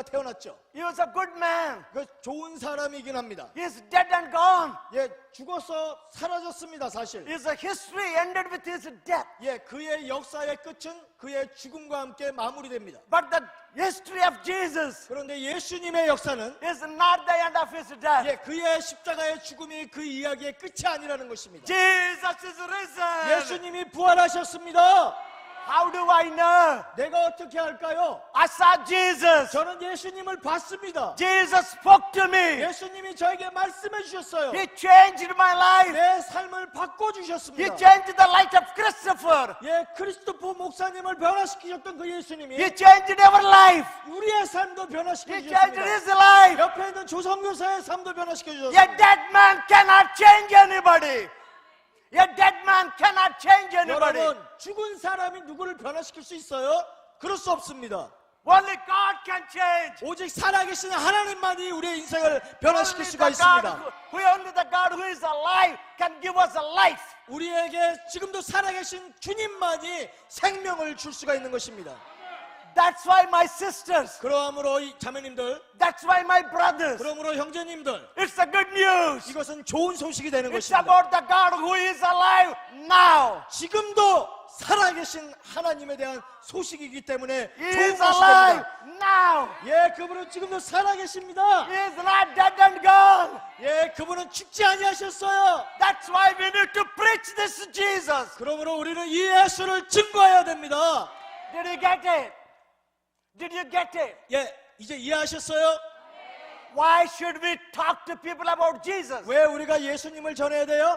태어났죠. He was a good man. 그 좋은 사람이긴 합니다. He's dead and gone. 예, 죽어서 사라졌습니다, 사실. His history ended with his death. 예, 그의 역사의 끝은 그의 죽음과 함께 마무리됩니다. But the history of Jesus 그런데 예수님의 역사는 is not the end of his death. 예, 그의 십자가의 죽음이 그 이야기의 끝이 아니라는 것입니다. Jesus is risen. 예수님이 부활하셨습니다. How do I know? 내가 어떻게 할까요? I saw Jesus. 저는 예수님을 봤습니다. Jesus spoke to me. 예수님이 저에게 말씀해 주셨어요. He changed my life. 내 삶을 He 바꿔주셨습니다. changed the life of Christopher. 예, 크리스토퍼 목사님을 변화시키셨던 그 예수님이 He changed our life. 우리의 삶도 He 변화시켜 changed 주셨습니다. his life. 옆에 있는 조성교사의 삶도 변화시켜 A 주셨습니다. dead man cannot change anybody. A dead man cannot change anybody. 여러분, 죽은 사람이 누구를 변화시킬 수 있어요? 그럴 수 없습니다. Only God can change. 오직 살아계신 하나님만이 우리의 인생을 Only 변화시킬 수가 the God 있습니다. only the God who is alive can give us a life. 우리에게 지금도 살아계신 주님만이 생명을 줄 수가 있는 것입니다. That's why my sisters, 그러므로 이 자매님들, that's why my brothers, 그러므로 형제님들, it's a good news. 이것은 좋은 소식이 되는 It's 것입니다. about the God who is alive now. 지금도 살아계신 하나님에 대한 소식이기 때문에 He 좋은 is alive 것입니다. now. 예, 그분은 지금도 살아계십니다. He is not dead and gone. 예, 그분은 죽지 아니하셨어요. That's why we need to preach this Jesus. 그러므로 우리는 이 예수를 증거해야 됩니다. Did you get it? Did you get it? 예, 이제 이해하셨어요? Why should we talk to people about Jesus? 왜 우리가 예수님을 전해야 돼요?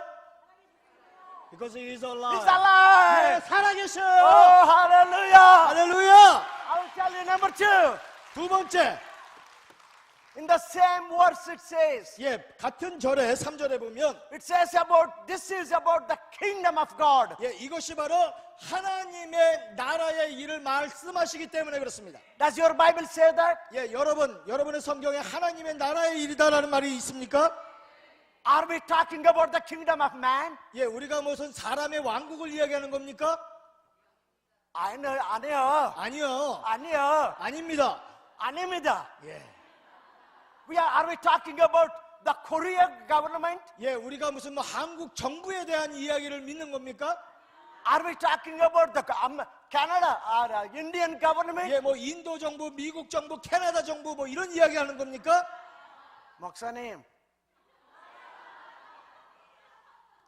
Because he is alive. He's alive. 예, 살아계셔요. Oh, hallelujah. 할렐루야. I'll tell you number two. 두 번째, In the same verse it says, 예, 같은 절에 3절에 보면 it says about, this is about the kingdom of God. 예, 이것이 바로 하나님의 나라의 일을 말씀하시기 때문에 그렇습니다. Does your Bible say that? 예, 여러분의 성경에 하나님의 나라의 일이다라는 말이 있습니까? Are we talking about the kingdom of man? 예, 우리가 무슨 사람의 왕국을 이야기하는 겁니까? 아니요. 아니요. 아닙니다. 아닙니다. 예. Are we talking about the Korea government? 예, 우리가 무슨 뭐 한국 정부에 대한 이야기를 믿는 겁니까? Are we talking about the Canada or Indian government? 예, 뭐 인도 정부, 미국 정부, 캐나다 정부 뭐 이런 이야기 하는 겁니까? 목사님,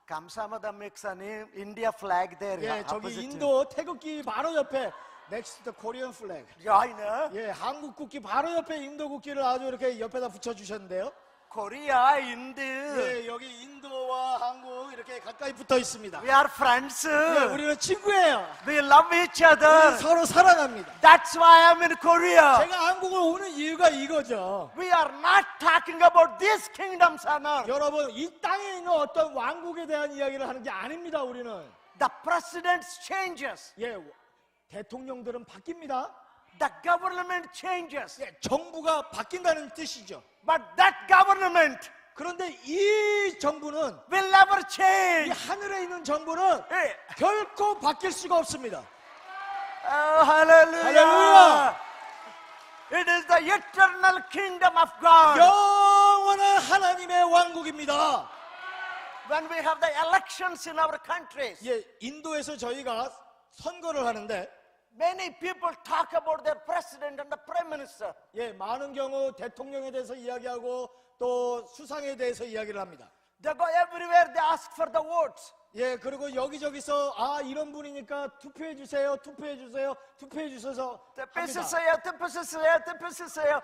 감사합니다, 목사님. India flag there. 예, 저기 opposite. 인도 태극기 바로 옆에 next to the Korean flag. Yeah, I know. 예, 한국 국기 바로 옆에 인도 국기를 아주 이렇게 옆에다 붙여 주셨는데요. Korea, India. 예, 여기 인도와 한국 이렇게 가까이 붙어 있습니다. We are friends. 예, 우리는 친구예요. We love each 우리는 other. 서로 사랑합니다. That's why I'm in Korea. 제가 한국을 오는 이유가 이거죠. We are not talking about these kingdoms on earth. 여러분, 이 땅에 있는 어떤 왕국에 대한 이야기를 하는 게 아닙니다. 우리는 The presidents changes. 예, 대통령들은 바뀝니다. The government changes. 예, 정부가 바뀐다는 뜻이죠. But that government 그런데 이 정부는 will never 이 change. 하늘에 있는 정부는 Hey. 결코 바뀔 수가 없습니다. Oh, hallelujah. Hallelujah. It is the eternal kingdom of God. 영원한 하나님의 왕국입니다. When we have the elections in our countries, 예, 인도에서 저희가 선거를 하는데 many people talk about their president and the prime minister. 예, 많은 경우 대통령에 대해서 이야기하고 또 수상에 대해서 이야기를 합니다. They go everywhere, they ask for the votes. 예, 그리고 여기저기서 아 이런 분이니까 투표해 주세요, 투표해 주세요, 투표해 주셔서 합니다.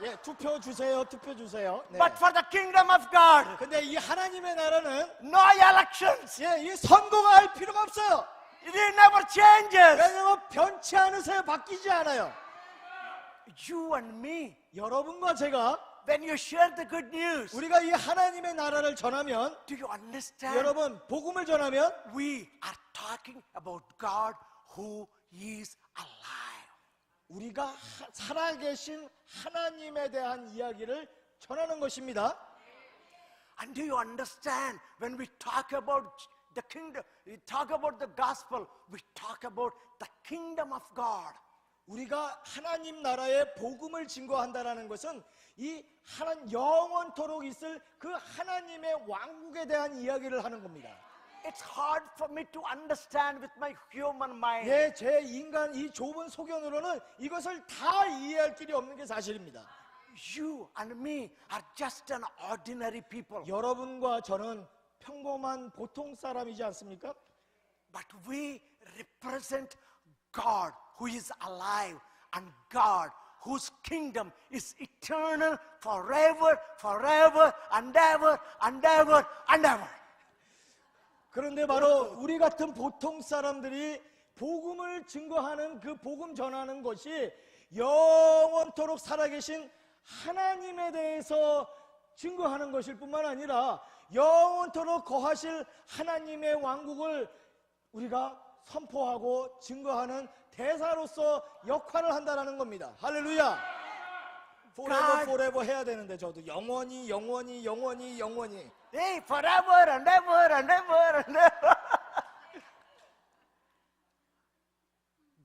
예, 투표 주세요, 투표 주세요. 네. But for the kingdom of God, 근데 이 하나님의 나라는 no elections. 예, 이 선거가 할 필요가 없어요. It never changes. 왜냐면 변치 않으세요, 바뀌지 않아요. You and me, 여러분과 제가 when you share the good news, 우리가 이 하나님의 나라를 전하면 do you understand? 여러분 복음을 전하면 We are talking about God who is alive. 우리가 살아계신 하나님에 대한 이야기를 전하는 것입니다. And do you understand when we talk about the kingdom, we talk about the gospel, we talk about the kingdom of God. 우리가 하나님 나라의 복음을 증거한다라는 것은 이 하나님 영원토록 있을 그 하나님의 왕국에 대한 이야기를 하는 겁니다. It's hard for me to understand with my human mind. 예, 제 인간 이 좁은 소견으로는 이것을 다 이해할 길이 없는 게 사실입니다. You and me are just an ordinary people. 여러분과 저는 평범한 보통 사람이지 않습니까? But we represent God who is alive and God whose kingdom is eternal forever, forever, and ever, and ever, and ever. 그런데 바로 우리 같은 보통 사람들이 복음을 증거하는 그 복음 전하는 것이 영원토록 살아계신 하나님에 대해서 증거하는 것일 뿐만 아니라 영원토록 거하실 하나님의 왕국을 우리가 선포하고 증거하는 대사로서 역할을 한다는 겁니다. 할렐루야. forever forever 해야 되는데 저도 영원히 영원히 영원히 영원히 Hey, forever and ever and ever and ever.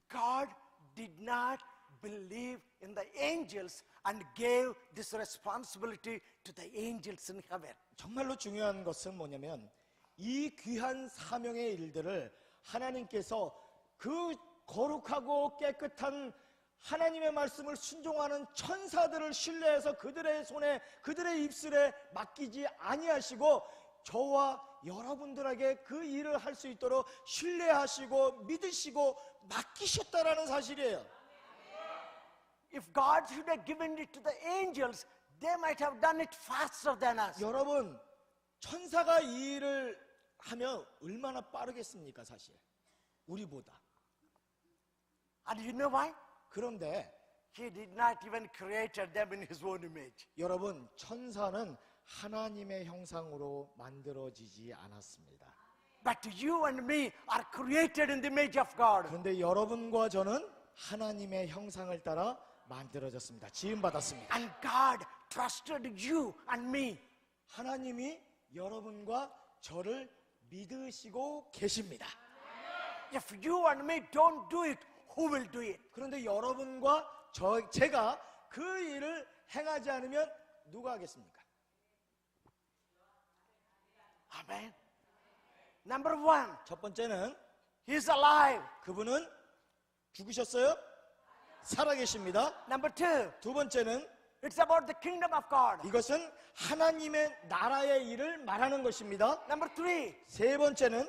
God did not believe in the angels and gave this responsibility to the angels in heaven. 정말로 중요한 것은 뭐냐면 이 귀한 사명의 일들을 하나님께서 그 거룩하고 깨끗한 하나님의 말씀을 순종하는 천사들을 신뢰해서 그들의 손에 그들의 입술에 맡기지 아니하시고 저와 여러분들에게 그 일을 할 수 있도록 신뢰하시고 믿으시고 맡기셨다라는 사실이에요. If God should have given it to the angels, they might have done it faster than us. 여러분, 천사가 이 일을 하면 얼마나 빠르겠습니까, 사실? 우리보다. And you know why? 그런데 He did not even create them in His own image. 여러분, 천사는 하나님의 형상으로 만들어지지 않았습니다. But you and me are created in the image of God. 그런데 여러분과 저는 하나님의 형상을 따라 만들어졌습니다. 지음받았습니다. And God trusted you and me. 하나님이 여러분과 저를 믿으시고 계십니다. If you and me don't do it, who will do it? 그런데 여러분과 제가 그 일을 행하지 않으면 누가 하겠습니까? Amen. Number one, 첫 번째는 He's alive. 그분은 죽으셨어요? 살아계십니다. Number two, 두 번째는 it's about the kingdom of God. 이것은 하나님의 나라의 일을 말하는 것입니다. Number three, 세 번째는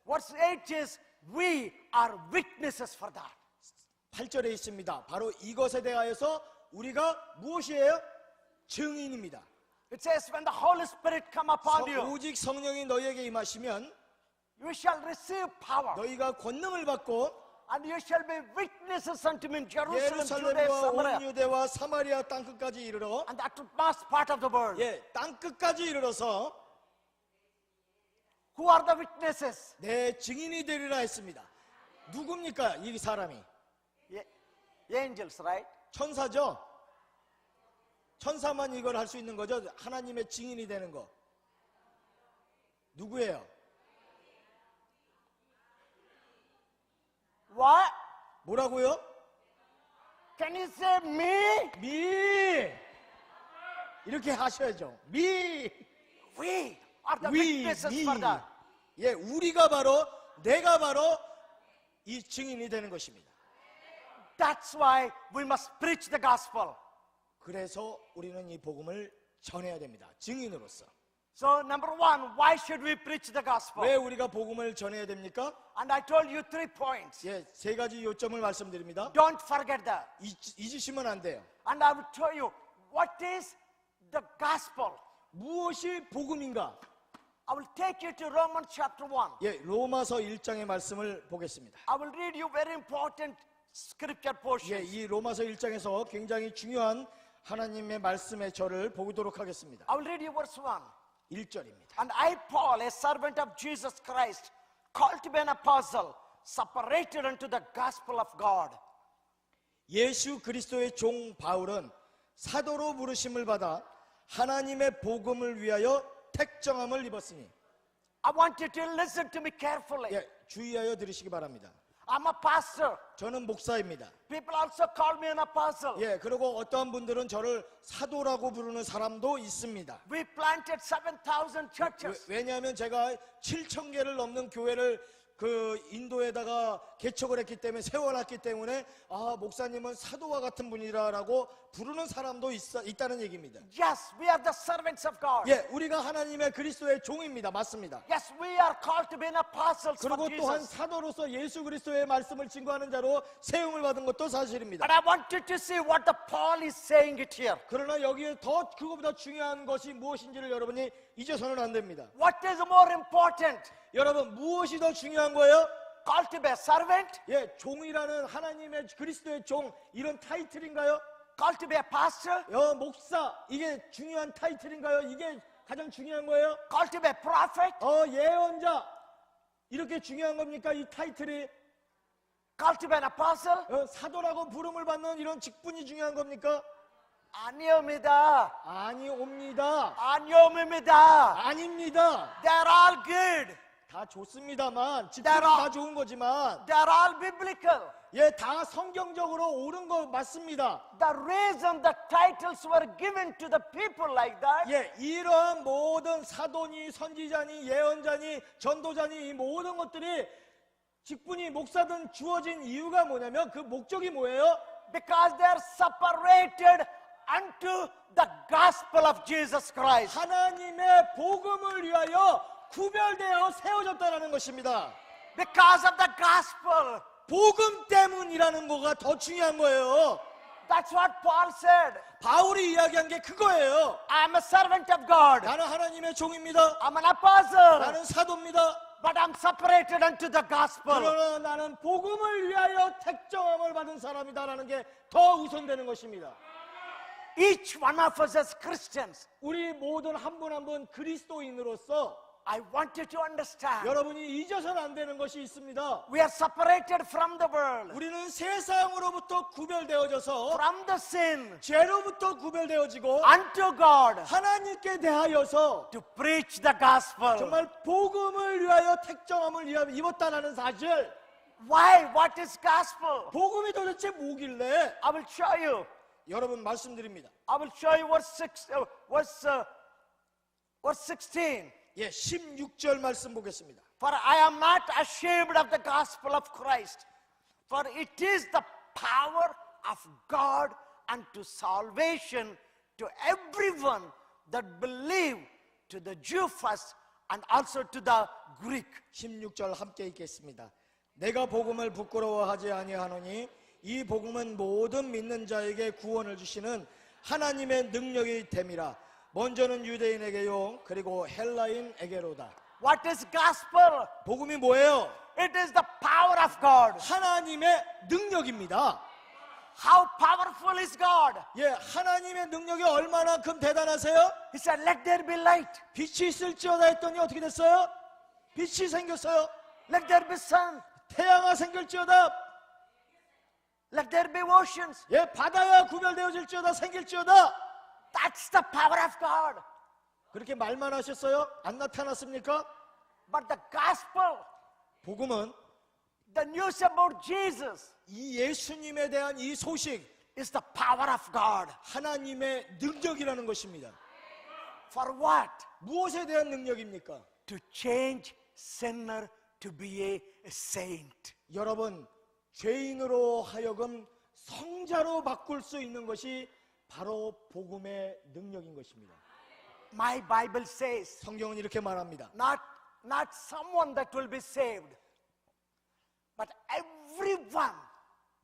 verse 8 is we are witnesses for that. 8절에 있습니다. 바로 이것에 대하여서 우리가 무엇이에요? 증인입니다. It says when the Holy Spirit come upon you, 오직 성령이 너희에게 임하시면 you shall receive power. 너희가 권능을 받고 And you shall be witnesses unto me in Jerusalem, Judea, 예루살렘과 온 Samaria, 유대와 사마리아 땅 끝까지 이르러 and the uttermost part of the world. 땅 끝까지 이르러서 Who are the witnesses? 내 증인이 되리라 했습니다. 누굽니까 이 사람이? Angels, right? 천사죠. 천사만 이걸 할 수 있는 거죠. 하나님의 증인이 되는 거. 누구예요? What? 뭐라고요? Can you say me? 미. 이렇게 하셔야죠. 미. We are the 위, witnesses 미. for that. 우리가 바로 내가 바로 이 증인이 되는 것입니다. That's why we must preach the gospel. 그래서 우리는 이 복음을 전해야 됩니다. 증인으로서. So number one, why should we preach the gospel? 왜 우리가 복음을 전해야 됩니까? And I told you 3 points. 세 가지 요점을 말씀드립니다. Don't forget that. 잊으시면 안 돼요. And I will tell you what is the gospel. 무엇이 복음인가? I will take you to Romans chapter 1. 로마서 1장의 말씀을 보겠습니다. I will read you very important scripture portions. 이 로마서 1장에서 굉장히 중요한 하나님의 말씀의 절을 보도록 하겠습니다. I will read you verse 1. 1절입니다. And I, Paul, a servant of Jesus Christ, called to be an apostle, separated unto the gospel of God. 예수 그리스도의 종 바울은 사도로 부르심을 받아 하나님의 복음을 위하여 택정함을 입었으니. I want you to listen to me carefully. 예, 주의하여 들으시기 바랍니다. I'm a pastor. 저는 목사입니다. People also call me an apostle. 예, 그리고 어떠한 분들은 저를 사도라고 부르는 사람도 있습니다. We planted 7,000 churches. 왜냐하면 제가 7,000개를 넘는 교회를 그 인도에다가 개척을 했기 때문에, 세워놨기 때문에, 아, 목사님은 사도와 같은 분이라고 부르는 사람도 있다는 얘기입니다. Yes, we are the servants of God. 예, 우리가 하나님의 그리스도의 종입니다. 맞습니다. Yes, we are called to be an apostles for 그리고 또한 Jesus. 사도로서 예수 그리스도의 말씀을 증거하는 자로 세움을 받은 것도 사실입니다. But I want you to see what the Paul is saying it here. 그러나 여기에 더 그거보다 중요한 것이 무엇인지를 여러분이 잊어서는 안 됩니다. What is more important? 여러분, 무엇이 더 중요한 거예요? Called to be a servant? 예, 종이라는 하나님의 그리스도의 종, 이런 타이틀인가요? Called to be a pastor? 목사, 이게 중요한 타이틀인가요? 이게 가장 중요한 거예요? Called to be a prophet? 예언자, 이렇게 중요한 겁니까? 이 타이틀이 Called to be an apostle? 사도라고 부름을 받는 이런 직분이 중요한 겁니까? 아니옵니다. 아니옵니다. 아니옵니다. 아닙니다. They're all good. 다 좋습니다만, 직분은 다 좋은 거지만, They're all biblical. 예, 다 성경적으로 옳은 거 맞습니다. The reason the titles were given to the people like that 예, 이러한 모든 사도니, 선지자니, 예언자니, 전도자니, 이 모든 것들이 직분이 목사든 주어진 이유가 뭐냐면, 그 목적이 뭐예요? because they're separated unto the gospel of Jesus Christ. 하나님의 복음을 위하여 구별되어 세워졌다는 것입니다. Because of the gospel. 복음 때문이라는 거가 더 중요한 거예요. That's what Paul said. 바울이 이야기한 게 그거예요. I'm a servant of God. 나는 하나님의 종입니다. I'm an apostle. 나는 사도입니다. But I'm separated unto the gospel. 그러나 나는 복음을 위하여 택정함을 받은 사람이다라는 게 더 우선되는 것입니다. Each one of us as Christians, 우리 모든 한 분 한 분 그리스도인으로서 I want you to understand. 여러분이 잊어서는 안 되는 것이 있습니다. We are separated from the world, 우리는 세상으로부터 구별되어져서 from the sin, 죄로부터 구별되어지고 unto God, 하나님께 대하여서 to preach the gospel. 정말 복음을 위하여 택정함을 입었다는 사실. Why? What is gospel? 복음이 도대체 뭐길래? I will show you. 여러분 말씀드립니다. I will show you verse 16. 예, 16절 말씀 보겠습니다. For I am not ashamed of the gospel of Christ, for it is the power of God unto salvation to everyone that believe, to the Jew first and also to the Greek. 16절 함께 읽겠습니다. 내가 복음을 부끄러워하지 아니하노니 이 복음은 모든 믿는 자에게 구원을 주시는 하나님의 능력이 됨이라. 먼저는 유대인에게요, 그리고 헬라인에게로다. What is gospel? 복음이 뭐예요? It is the power of God. 하나님의 능력입니다. How powerful is God? 예, 하나님의 능력이 얼마나큼 대단하세요? He said, let there be light. 빛이 있을지어다 했더니 어떻게 됐어요? 빛이 생겼어요. Let there be sun. 태양아 생길지어다. Let there be oceans. 예, 바다가 구별되어질지어다 생길지어다. That's the power of God. 그렇게 말만 하셨어요? 안 나타났습니까? But the gospel, 복음은 the news about Jesus, 이 예수님에 대한 이 소식, is the power of God. 하나님의 능력이라는 것입니다. For what? 무엇에 대한 능력입니까? To change sinner to be a saint. 여러분, 죄인으로 하여금 성자로 바꿀 수 있는 것이 바로 복음의 능력인 것입니다. My Bible says, 성경은 이렇게 말합니다. not someone that will be saved, but everyone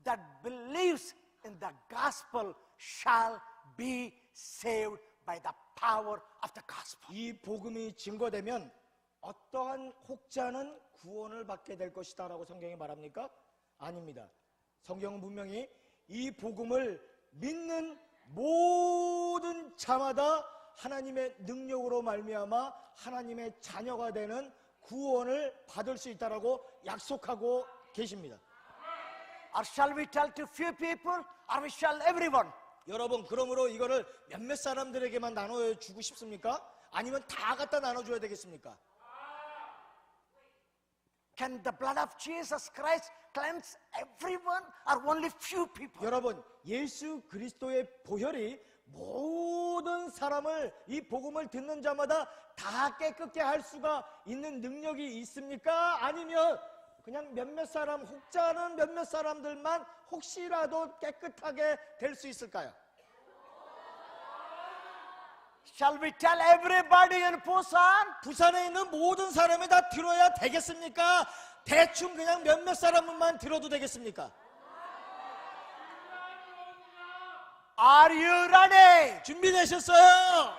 that believes in the gospel shall be saved by the power of the gospel. 이 복음이 증거되면 어떠한 혹자는 구원을 받게 될 것이다라고 성경이 말합니까? 아닙니다. 성경은 분명히 이 복음을 믿는 모든 자마다 하나님의 능력으로 말미암아 하나님의 자녀가 되는 구원을 받을 수 있다라고 약속하고 계십니다. Or shall we tell to few people, or we shall everyone? 여러분, 그러므로 이거를 몇몇 사람들에게만 나눠주고 싶습니까? 아니면 다 갖다 나눠줘야 되겠습니까? Can the blood of Jesus Christ cleanse everyone or only few people? 여러분, 예수 그리스도의 보혈이 모든 사람을, 이 복음을 듣는 자마다 다 깨끗게 할 수가 있는 능력이 있습니까? 아니면 그냥 몇몇 사람, 혹자는 몇몇 사람들만 혹시라도 깨끗하게 될 수 있을까요? Shall we tell everybody in Busan? 부산에 있는 모든 사람이 다 들어야 되겠습니까? 대충 그냥 몇몇 사람만 들어도 되겠습니까? Are you ready? 준비되셨어요?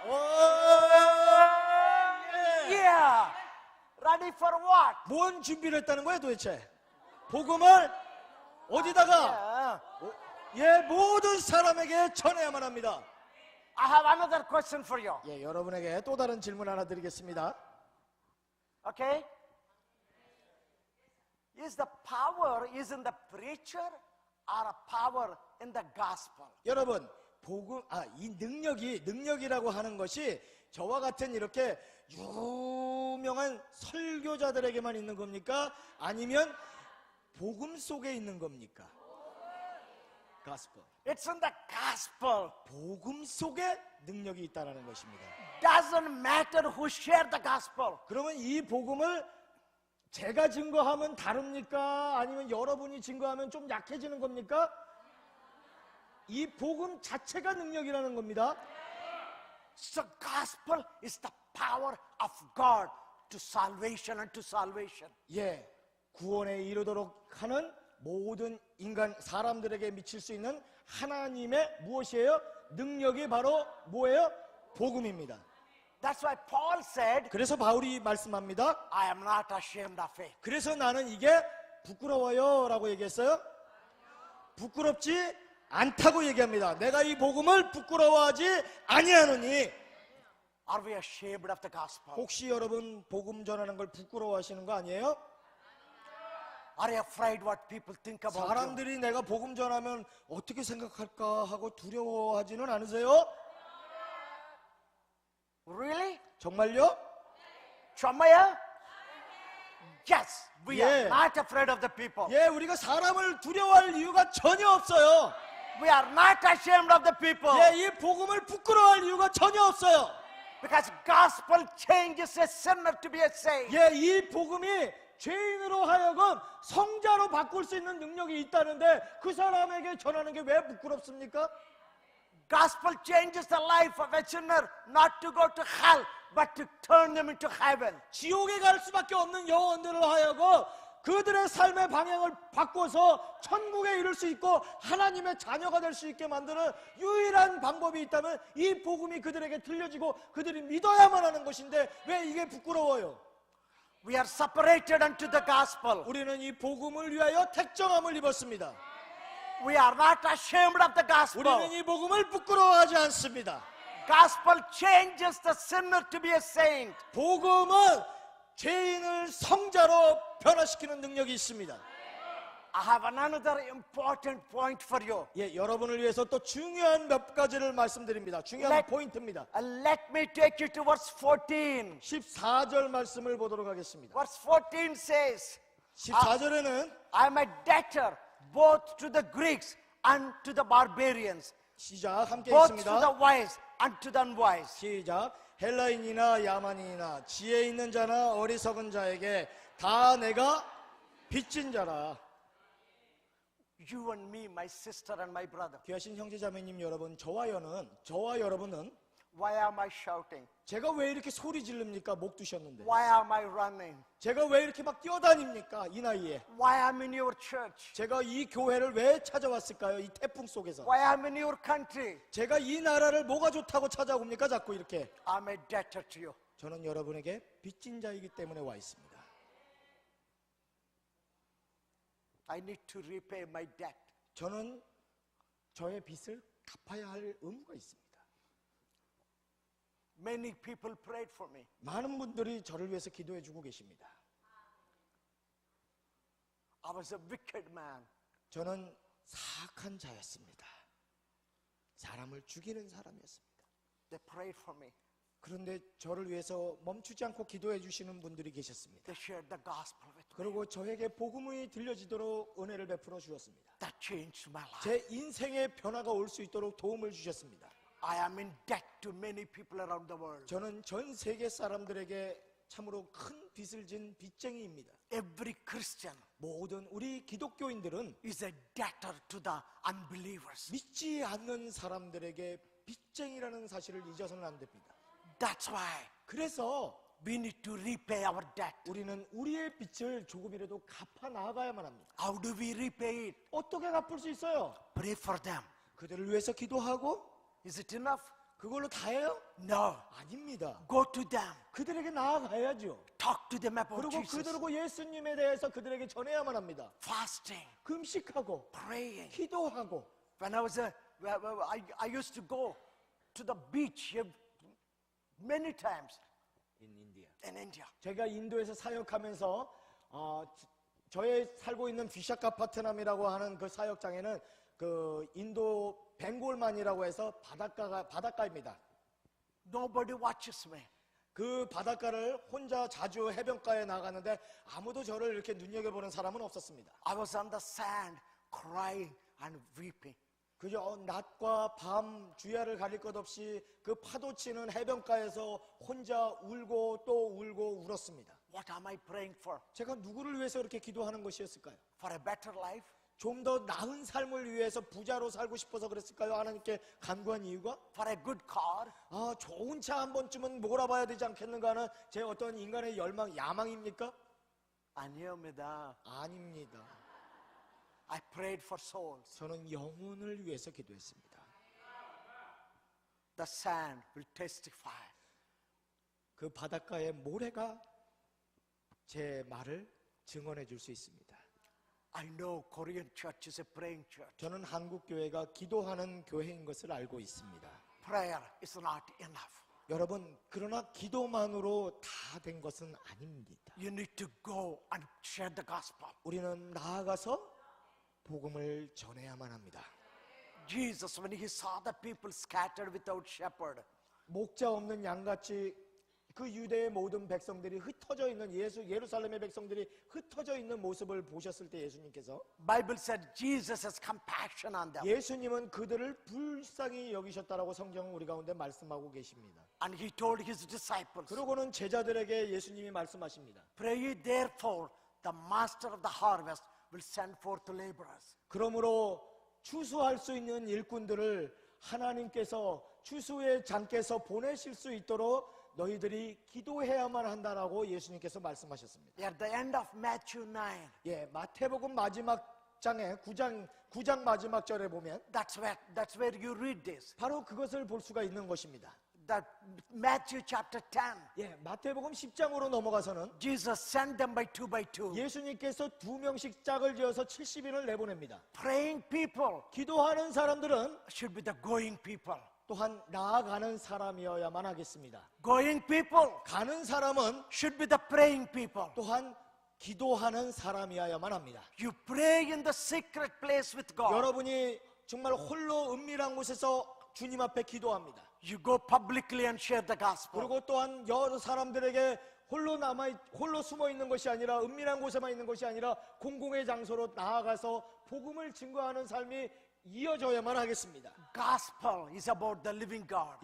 예. Yeah. Ready for what? 뭔 준비를 했다는 거예요 도대체? 복음을 어디다가? 예, 모든 사람에게 전해야만 합니다. I have another question for you. 예, 여러분에게 또 다른 질문 하나 드리겠습니다. Okay? Is the power is in the preacher or a power in the gospel? 여러분, 복음, 이 능력이라고 하는 것이 저와 같은 이렇게 유명한 설교자들에게만 있는 겁니까? 아니면 복음 속에 있는 겁니까? 가스펠. It's in the gospel. 복음 속에 능력이 있다는 것입니다. Doesn't matter who shared the gospel. 그러면 이 복음을 제가 증거하면 다릅니까? 아니면 여러분이 증거하면 좀 약해지는 겁니까? 이 복음 자체가 능력이라는 겁니다. So gospel is the power of God to salvation and to salvation. 예, 구원에 이르도록 하는 모든 인간, 사람들에게 미칠 수 있는 하나님의 무엇이에요? 능력이 바로 뭐예요? 복음입니다. That's why Paul said, 그래서 바울이 말씀합니다. I am not ashamed of it. 그래서 나는 이게 부끄러워요 라고 얘기했어요. 부끄럽지 않다고 얘기합니다. 내가 이 복음을 부끄러워하지 아니하노니. Are we ashamed of the gospel? 혹시 여러분 복음 전하는 걸 부끄러워하시는 거 아니에요? Are you afraid what people think about you? 사람들이 내가 복음 전하면 어떻게 생각할까 하고 두려워하지는 않으세요? Really? 정말요? 정말요? Yes, we Yeah. are not afraid of the people. 예, 우리가 사람을 두려워할 이유가 전혀 없어요. We are not ashamed of the people. 예, 이 복음을 부끄러워할 이유가 전혀 없어요. Because gospel changes a sinner to be a saint. 예, 이 복음이 죄인으로 하여금 성자로 바꿀 수 있는 능력이 있다는데 그 사람에게 전하는 게 왜 부끄럽습니까? Gospel changes the life of a sinner not to go to hell, but to turn them into heaven. 지옥에 갈 수밖에 없는 영혼들을 하여금 그들의 삶의 방향을 바꿔서 천국에 이를 수 있고 하나님의 자녀가 될 수 있게 만드는 유일한 방법이 있다면 이 복음이 그들에게 들려지고 그들이 믿어야만 하는 것인데 왜 이게 부끄러워요? We are separated unto the gospel. 우리는 이 복음을 위하여 택정함을 입었습니다. We are not ashamed of the gospel. 우리는 이 복음을 부끄러워하지 않습니다. Gospel changes the sinner to be a saint. 복음은 죄인을 성자로 변화시키는 능력이 있습니다. I have another important point for you. 예, 여러분을 위해서 또 중요한 몇 가지를 말씀드립니다. 중요한 Let- 포인트입니다. Let me take you to verse 14. 14절 말씀을 보도록 하겠습니다. Verse 14 says, 14절에는 I am a debtor both to the Greeks and to the barbarians, 시작 함께 both to the 있습니다. wise and to the unwise. 시작. 헬라인이나 야만인이나 지혜 있는 자나 어리석은 자에게 다 내가 빚진 자라. You and me, my sister and my brother. 귀하신 형제자매님 여러분, 저와 여러분은 Why am I shouting? 제가 왜 이렇게 소리 지릅니까? 목 두셨는데. Why am I running? 제가 왜 이렇게 막 뛰어다닙니까? 이 나이에. Why am I in your church? 제가 이 교회를 왜 찾아왔을까요? 이 태풍 속에서. Why am I in your country? 제가 이 나라를 뭐가 좋다고 찾아옵니까? 자꾸 이렇게. I'm a debtor to you. 저는 여러분에게 빚진 자이기 때문에 와 있습니다. I need to repay my debt. 저는 저의 빚을 갚아야 할 의무가 있습니다. Many people prayed for me. 많은 분들이 저를 위해서 기도해 주고 계십니다. I was a wicked man. 저는 사악한 자였습니다. 사람을 죽이는 사람이었습니다. They prayed for me. 그런데 저를 위해서 멈추지 않고 기도해 주시는 분들이 계셨습니다. They shared the gospel with me. 그리고 저에게 복음이 들려지도록 은혜를 베풀어 주었습니다. That changed my life. 제 인생의 변화가 올 수 있도록 도움을 주셨습니다. I am in debt to many people around the world. 저는 전 세계 사람들에게 참으로 큰 빚을 진 빚쟁이입니다. Every Christian 모든 우리 기독교인들은 is a debtor to the unbelievers. 믿지 않는 사람들에게 빚쟁이라는 사실을 잊어서는 안 됩니다. That's why 그래서 we need to repay our debt. 우리는 우리의 빚을 조금이라도 갚아 나가야만 합니다. How do we repay it? 어떻게 갚을 수 있어요? Pray for them. 그들을 위해서 기도하고 Is it enough? 그걸로 다예요? No. 아닙니다. Go to them. 그들에게 나아가야죠. Talk to them about 그리고 Jesus. 그들하고 예수님에 대해서 그들에게 전해야만 합니다. Fasting, 금식하고 praying. 기도하고. When I was I used to go to the beach many times in India. 제가 인도에서 사역하면서 저의 살고 있는 비샤카파트남이라고 하는 그 사역장에는 그 인도 벵골만이라고 해서 바닷가입니다. Nobody watches me. 그 바닷가를 혼자 자주 해변가에 나가는데 아무도 저를 이렇게 눈여겨보는 사람은 없었습니다. I was on the sand crying and weeping. 그저 낮과 밤 주야를 가릴 것 없이 그 파도 치는 해변가에서 혼자 울고 또 울고 울었습니다. What am I praying for? 제가 누구를 위해서 이렇게 기도하는 것이었을까요? For a better life? 좀 더 나은 삶을 위해서 부자로 살고 싶어서 그랬을까요? 하나님께 간구한 이유가? For a good car? 좋은 차 한 번쯤은 몰아봐야 되지 않겠는가 하는 제 어떤 인간의 야망입니까? 아니옵니다. 아닙니다. I prayed for souls. 저는 영혼을 위해서 기도했습니다. The sand will testify. 그 바닷가의 모래가 제 말을 증언해 줄 수 있습니다. I know Korean church is a praying church. 저는 한국 교회가 기도하는 교회인 것을 알고 있습니다. Prayer is not enough. 여러분, 그러나 기도만으로 다 된 것은 아닙니다. You need to go and share the gospel. 우리는 나아가서 복음을 전해야만 합니다. Jesus, when he saw the people scattered without shepherd, 목자 없는 양같이 그 유대의 모든 백성들이 흩어져 있는 예루살렘의 백성들이 흩어져 있는 모습을 보셨을 때 예수님께서 Bible said Jesus has compassion on them. 예수님은 그들을 불쌍히 여기셨다라고 성경은 우리 가운데 말씀하고 계십니다. And he told his disciples, 그러고는 제자들에게 예수님이 말씀하십니다. pray ye therefore, the master of the harvest will send forth laborers. 그러므로 추수할 수 있는 일꾼들을 하나님께서 추수의 장께서 보내실 수 있도록 너희들이 기도해야만 한다라고 예수님께서 말씀하셨습니다. At the end of Matthew 9, 마태복음 마지막 장에 9장 마지막 절에 보면 that's where you read this. 바로 그것을 볼 수가 있는 것입니다. That Matthew chapter 10, 마태복음 10장으로 넘어가서는 Jesus sent them by two. 예수님께서 2명씩 짝을 지어서 70인을 내보냅니다. Praying people 기도하는 사람들은 should be the going people. 또한 나아가는 사람이어야만 하겠습니다. Going people 가는 사람은 should be the praying people. 또한 기도하는 사람이어야만 합니다. You pray in the secret place with God. 여러분이 정말 홀로 은밀한 곳에서 주님 앞에 기도합니다. You go publicly and share the gospel. 그리고 또한 여러 사람들에게 홀로 숨어 있는 것이 아니라 은밀한 곳에만 있는 것이 아니라 공공의 장소로 나아가서 복음을 증거하는 삶이 이어져야만 하겠습니다. Gospel is about the living God.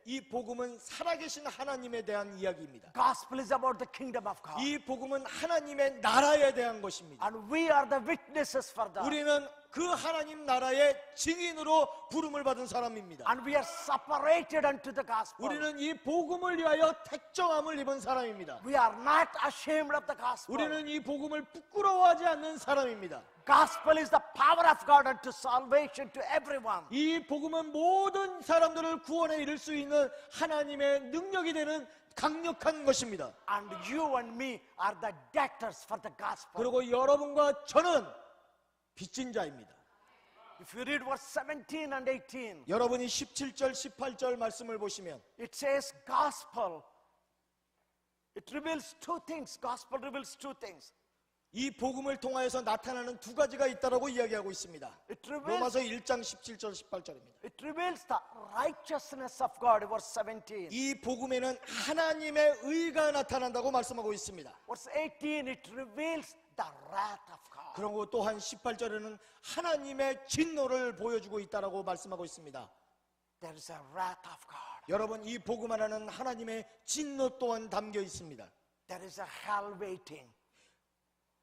이 복음은 살아계신 하나님에 대한 이야기입니다. Gospel is about the kingdom of God. 이 복음은 하나님의 나라에 대한 것입니다. And we are the witnesses for that. 우리는 그 하나님 나라의 증인으로 부름을 받은 사람입니다. And we are separated unto the gospel. 우리는 이 복음을 위하여 택정함을 입은 사람입니다. We are not ashamed of the gospel. 우리는 이 복음을 부끄러워하지 않는 사람입니다. Gospel is the power of God unto salvation to everyone. 이 복음은 모든 사람들을 구원에 이를 수 있는 하나님의 능력이 되는 강력한 것입니다. And you and me are the debtors for the gospel. 그리고 여러분과 저는 빚진 자입니다. If you read verse 17 and 18, 여러분이 17절, 18절 말씀을 보시면 it says gospel. It reveals two things. Gospel reveals two things. 이 복음을 통하여서 나타나는 두 가지가 있다라고 이야기하고 있습니다. It reveals, 로마서 1장 17절 18절입니다. it reveals the righteousness of God, verse 17. 이 복음에는 하나님의 의가 나타난다고 말씀하고 있습니다. Verse 18, it reveals the wrath of God. 그리고 또한 18절에는 하나님의 진노를 보여주고 있다라고 말씀하고 있습니다. There is a wrath of God. 여러분, 이 복음 안에는 하나님의 진노 또한 담겨 있습니다. There is a hell waiting.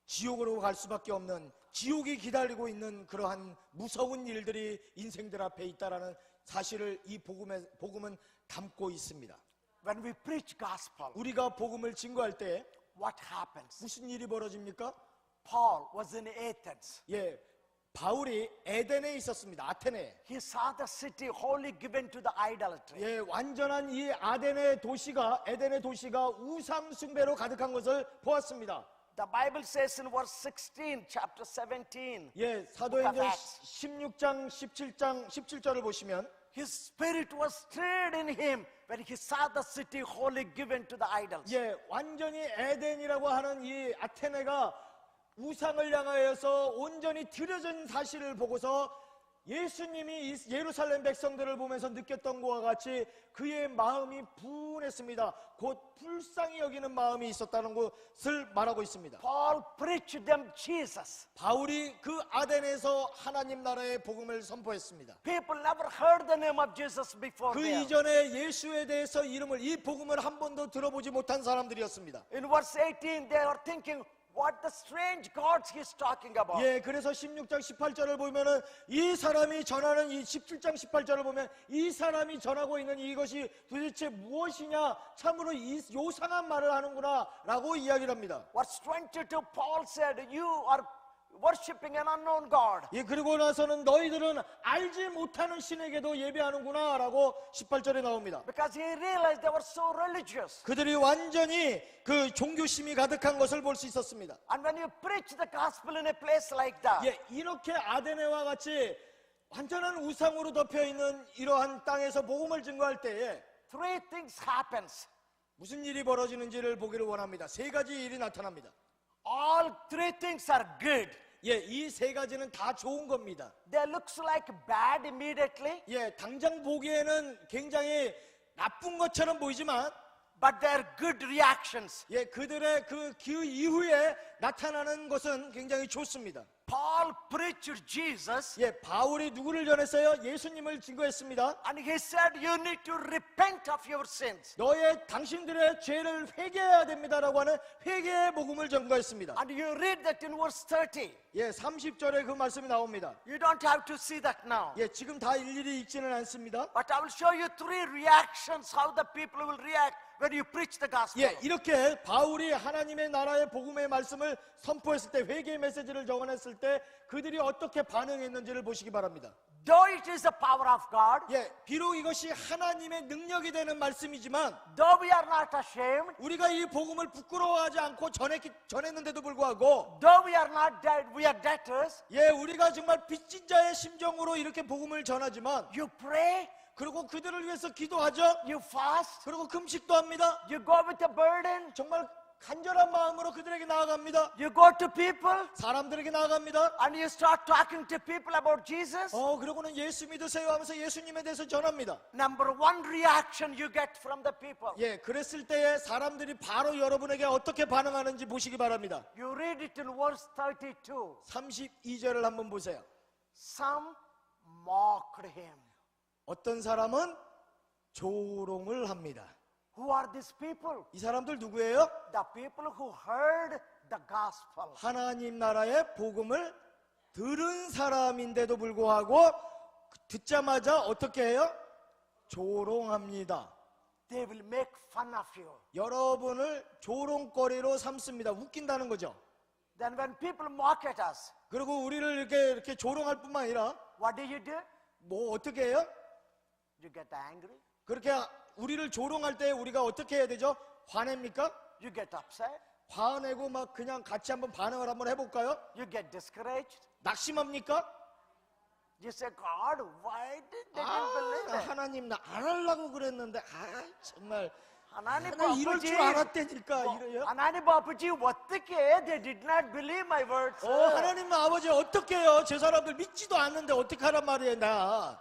지옥으로 갈 수밖에 없는, 지옥이 기다리고 있는 그러한 무서운 일들이 인생들 앞에 있다라는 사실을 이 복음은 담고 있습니다. When we preach gospel, 우리가 복음을 증거할 때 what happens? 무슨 일이 벌어집니까? Paul was in Athens. 예, 바울이 에덴에 있었습니다. 아테네. He saw the city wholly given to the idolatry. 예, 완전한 이 아덴의 도시가, 에덴의 도시가 우상 숭배로 가득한 것을 보았습니다. The Bible says in verse 16, chapter 17, 예, 사도행전 16장 17절을 보시면 his spirit was stirred in him when he saw the city wholly given to the idols. 예, 완전히 에덴이라고 하는 이 아테네가 우상을 향하여서 온전히 들여진 사실을 보고서 예수님이 이 예루살렘 백성들을 보면서 느꼈던 것과 같이 그의 마음이 분했습니다. 곧 불쌍히 여기는 마음이 있었다는 것을 말하고 있습니다. Paul preached them Jesus. 바울이 그 아덴에서 하나님 나라의 복음을 선포했습니다. People never heard the name of Jesus before 그 there. 이전에 예수에 대해서 이 복음을 한 번도 들어보지 못한 사람들이었습니다. In verse 18, they are thinking, what the strange gods he's talking about. 예, 그래서 16장 18절을 보면은 이 사람이 전하는 이 17장 18절을 보면 이 사람이 전하고 있는 이것이 도대체 무엇이냐, 참으로 이 요상한 말을 하는구나 라고 이야기를 합니다. Verse 22, Paul said, you are worshiping an unknown God. 예, 그리고 나서는 너희들은 알지 못하는 신에게도 예배하는구나 라고 18절에 나옵니다. Because he realized they were so religious. 그들이 완전히 그 종교심이 가득한 것을 볼 수 있었습니다. And when you preach the gospel in a place like that, 예, 이렇게 아데네와 같이 완전한 우상으로 덮여 있는 이러한 땅에서 복음을 증거할 때에 three things happens. 무슨 일이 벌어지는지를 보기를 원합니다. 세 가지 일이 나타납니다. All three things are good. 예, 이 세 가지는 다 좋은 겁니다. They looks like bad immediately, 예, 당장 보기에는 굉장히 나쁜 것처럼 보이지만 but they're good reactions. 예, 그들의 그 이후에 나타나는 것은 굉장히 좋습니다. Paul preached Jesus, 예, 바울이 누구를 전했어요? 예수님을 증거했습니다. and he said, you need to repent of your sins. 당신들의 죄를 회개해야 됩니다라고 하는 회개의 복음을 전거했습니다. And you read that in verse 30. 예, 30절에 그 말씀이 나옵니다. You don't have to see that now. 예, 지금 다 일일이 읽지는 않습니다. But I will show you three reactions, how the people will react when you preach the gospel. 예, 이렇게 바울이 하나님의 나라의 복음의 말씀을 선포했을 때, 회개의 메시지를 전했을 때 그들이 어떻게 반응했는지를 보시기 바랍니다. Though it is the power of God, 예, 비록 이것이 하나님의 능력이 되는 말씀이지만 though we are not ashamed, 우리가 이 복음을 부끄러워하지 않고 전했는데도 불구하고 though we are not dead, we are debtors, 예, 우리가 정말 빚진 자의 심정으로 이렇게 복음을 전하지만 you pray, 그리고 그들을 위해서 기도하죠. you fast, 그리고 금식도 합니다. you go with a burden, 정말 간절한 마음으로 그들에게 나아갑니다. you go to people, 사람들에게 나아갑니다. and you start talking to people about Jesus. 그러고는 예수 믿으세요 하면서 예수님에 대해서 전합니다. Number one reaction you get from the people. 예, 그랬을 때에 사람들이 바로 여러분에게 어떻게 반응하는지 보시기 바랍니다. You read it in verse 32. 32절을 한번 보세요. Some mocked him. 어떤 사람은 조롱을 합니다. Who are these people? 이 사람들 누구예요? The people who heard the gospel. 하나님 나라의 복음을 들은 사람인데도 불구하고 듣자마자 어떻게 해요? 조롱합니다. They will make fun of you. 여러분을 조롱거리로 삼습니다. 웃긴다는 거죠. Then when people mock at us, 그리고 우리를 이렇게 조롱할 뿐만 아니라 what do? 뭐 어떻게 해요? You get angry, 그렇게 우리를 조롱할 때 우리가 어떻게 해야 되죠? 화냅니까? you get upset, 화내고 막 그냥 같이 한번 반응을 한번 해볼까요? you get discouraged. 낙심합니까? You say, God, why did they didn't believe it? 하나님 나 안 하려고 그랬는데 정말 하나님 나 이럴 아버지, 줄 알았다니까 이래요. 하나님 아버지 어떻게 they did not believe my words? 하나님 아버지 어떻게 해요? 제 사람들 믿지도 않는데 어떻게 하란 말이에요 나.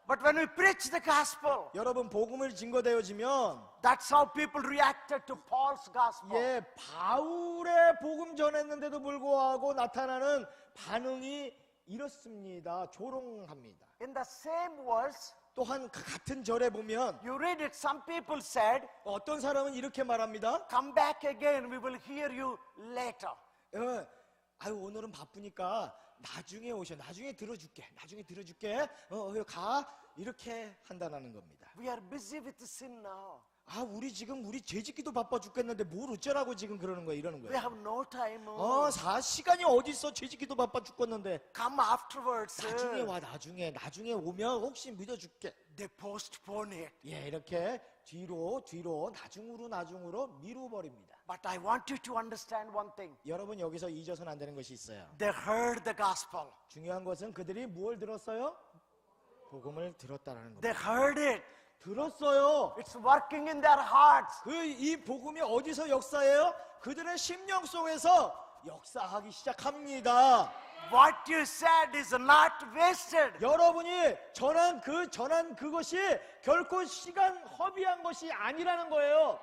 But when we preach the gospel, 여러분 복음을 증거되어지면 that's how people reacted to Paul's gospel. 예, 바울의 복음 전했는데도 불구하고 나타나는 반응이 이렇습니다. 조롱합니다. In the same verse, 또한 그 같은 절에 보면 you read it, some people said, 어떤 사람은 이렇게 말합니다. come back again, we will hear you later. 아유 오늘은 바쁘니까 나중에 오셔. 나중에 들어줄게. 가. 이렇게 한다는 겁니다. We are busy with sin now. 우리 지금 우리 죄짓기도 바빠 죽겠는데 뭘 어쩌라고 지금 그러는 거야. 이러는 We 거예요. have no time. 시간이 어디 있어. 죄짓기도 바빠 죽겠는데. Come afterwards. 나중에 와. 나중에 오면 혹시 믿어줄게. They postpone it. 예, 이렇게 뒤로 나중으로 미루버립니다. But I want you to understand one thing. 여러분 여기서 잊어서는 안 되는 것이 있어요. They heard the gospel. 중요한 것은 그들이 뭘 들었어요? 복음을 들었다라는 겁니다. They heard it. 들었어요. It's working in their hearts. 이 복음이 어디서 역사해요? 그들의 심령 속에서 역사하기 시작합니다. What you said is not wasted. 여러분이 전한 그것이 결코 시간 허비한 것이 아니라는 거예요.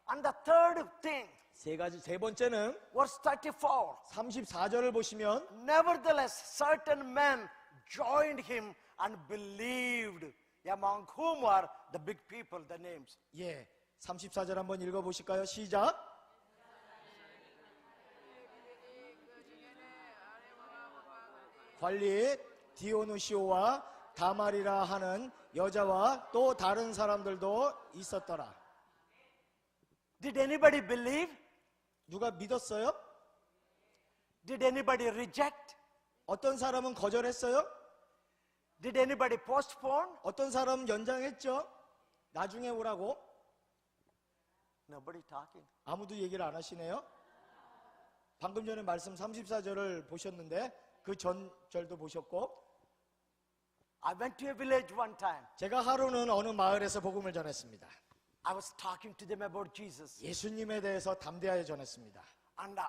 And the third thing, 세 번째는 verse 34. 34절을 보시면 Nevertheless, certain men joined him and believed, among whom are the big people, the names. 34절 한번 읽어보실까요? 시작. 관리 디오누시오와 다말이라 하는 여자와 또 다른 사람들도 있었더라. Did anybody believe? 누가 믿었어요? Did anybody reject? 어떤 사람은 거절했어요? Did anybody postpone? 어떤 사람은 연장했죠? 나중에 오라고? Nobody talking. 아무도 얘기를 안 하시네요. 방금 전에 말씀 34절을 보셨는데 그 전절도 보셨고, I went to a village one time. 제가 하루는 어느 마을에서 복음을 전했습니다. I was talking to them about Jesus. 예수님에 대해서 담대하게 전했습니다. And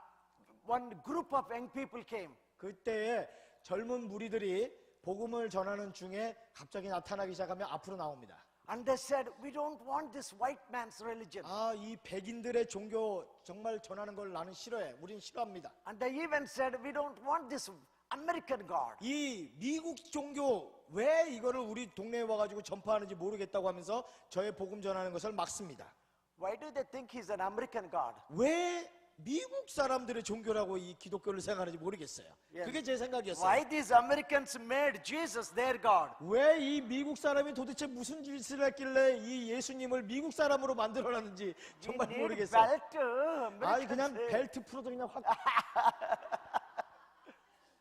one group of young people came. 그때에 젊은 무리들이 복음을 전하는 중에 갑자기 나타나기 시작하면 앞으로 나옵니다. And they said, we don't want this white man's religion. 이 백인들의 종교 정말 전하는 걸 나는 싫어해. 우린 싫어합니다. And they even said, we don't want this American God. 이 미국 종교 왜 이거를 우리 동네에 와가지고 전파하는지 모르겠다고 하면서 저의 복음 전하는 것을 막습니다. Why do they think he's an American God? 왜 미국 사람들의 종교라고 이 기독교를 생각하는지 모르겠어요. 그게 제 생각이었어요. Why these Americans made Jesus their God? 왜 이 미국 사람이 도대체 무슨 짓을 했길래 이 예수님을 미국 사람으로 만들어놨는지 정말 Need 모르겠어요. belt. 그냥 벨트 풀어도 그냥 확.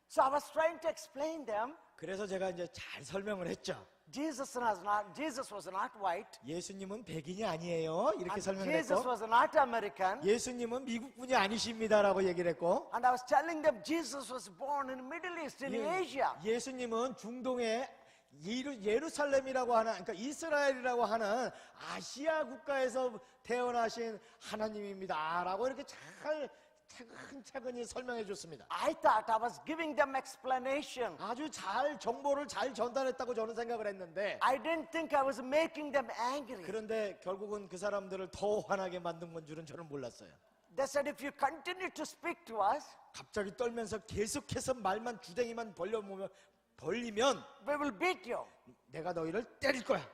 So I was trying to explain them. 그래서 제가 이제 잘 설명을 했죠. Jesus was not white. 예수님은 백인이 아니에요. 이렇게 And 설명을 Jesus 했고, was not American. 예수님은 미국 분이 아니십니다라고 얘기를 했고, And I was telling them Jesus was born in Middle East, in Asia. 예수님은 중동의 예루살렘이라고 하는, 그러니까 이스라엘이라고 하는 아시아 국가에서 태어나신 하나님입니다라고 이렇게 차근차근히 설명해 줬습니다. I thought I was giving them explanation. 아주 정보를 잘 전달했다고 저는 생각을 했는데, I didn't think I was making them angry. 그런데 결국은 그 사람들을 더 화나게 만든 건 줄은 저는 몰랐어요. They said, if you continue to speak to us, 갑자기 떨면서 계속해서 말만 주댕이만 벌리면 we will beat you. 내가 너희를 때릴 거야.